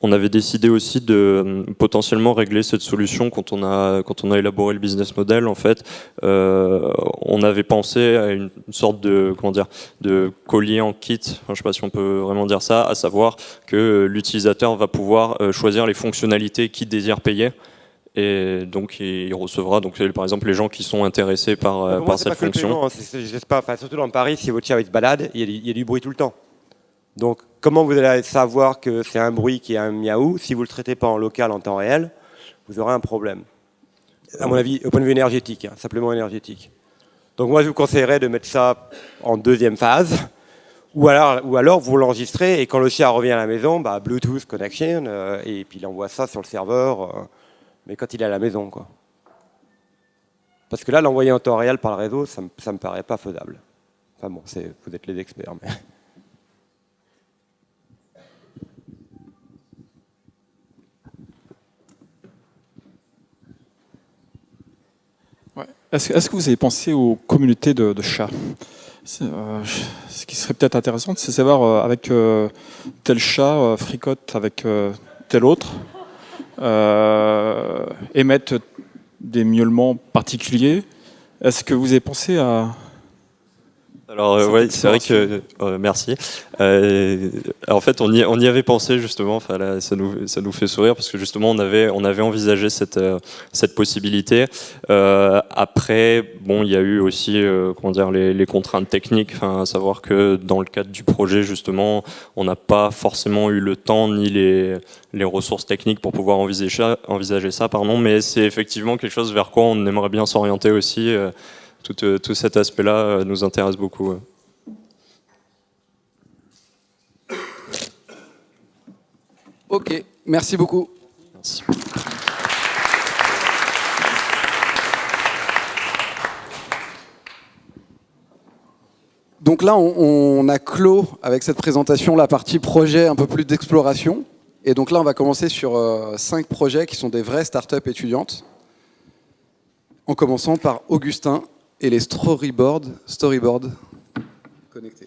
on avait décidé aussi de potentiellement régler cette solution quand on a élaboré le business model. En fait, on avait pensé à une sorte de, de collier en kit, enfin, je ne sais pas si on peut vraiment dire ça, à savoir que l'utilisateur va pouvoir choisir les fonctionnalités qu'il désire payer. Et donc il recevra, donc par exemple les gens qui sont intéressés par cette fonction. Je sais pas, surtout dans Paris, si votre chien se balade, il y a du bruit tout le temps. Donc, comment vous allez savoir que c'est un bruit qui est un miaou? Si vous ne le traitez pas en local, en temps réel, vous aurez un problème. À mon avis, au point de vue énergétique, simplement énergétique. Donc moi, je vous conseillerais de mettre ça en deuxième phase, ou alors vous l'enregistrez, et quand le chien revient à la maison, Bluetooth connection, et puis il envoie ça sur le serveur, mais quand il est à la maison, quoi. Parce que là, l'envoyer en temps réel par le réseau, ça me paraît pas faisable. Enfin bon, vous êtes les experts, mais... Est-ce que vous avez pensé aux communautés de chats? Ce qui serait peut-être intéressant, c'est savoir avec tel chat fricote avec tel autre, émettre des miaulements particuliers. Est-ce que vous avez pensé à... Alors ouais, c'est vrai que merci. En fait, on y avait pensé justement. Enfin, là, ça nous fait sourire parce que justement, on avait envisagé cette possibilité. Après, bon, il y a eu aussi les contraintes techniques. Enfin, à savoir que dans le cadre du projet, justement, on n'a pas forcément eu le temps ni les ressources techniques pour pouvoir envisager ça. Mais c'est effectivement quelque chose vers quoi on aimerait bien s'orienter aussi. Tout cet aspect-là nous intéresse beaucoup. Ok, merci beaucoup. Merci. Donc là, on a clos avec cette présentation la partie projet un peu plus d'exploration. Et donc là, on va commencer sur 5 projets qui sont des vraies startups étudiantes. En commençant par Augustin et les storyboards connectés.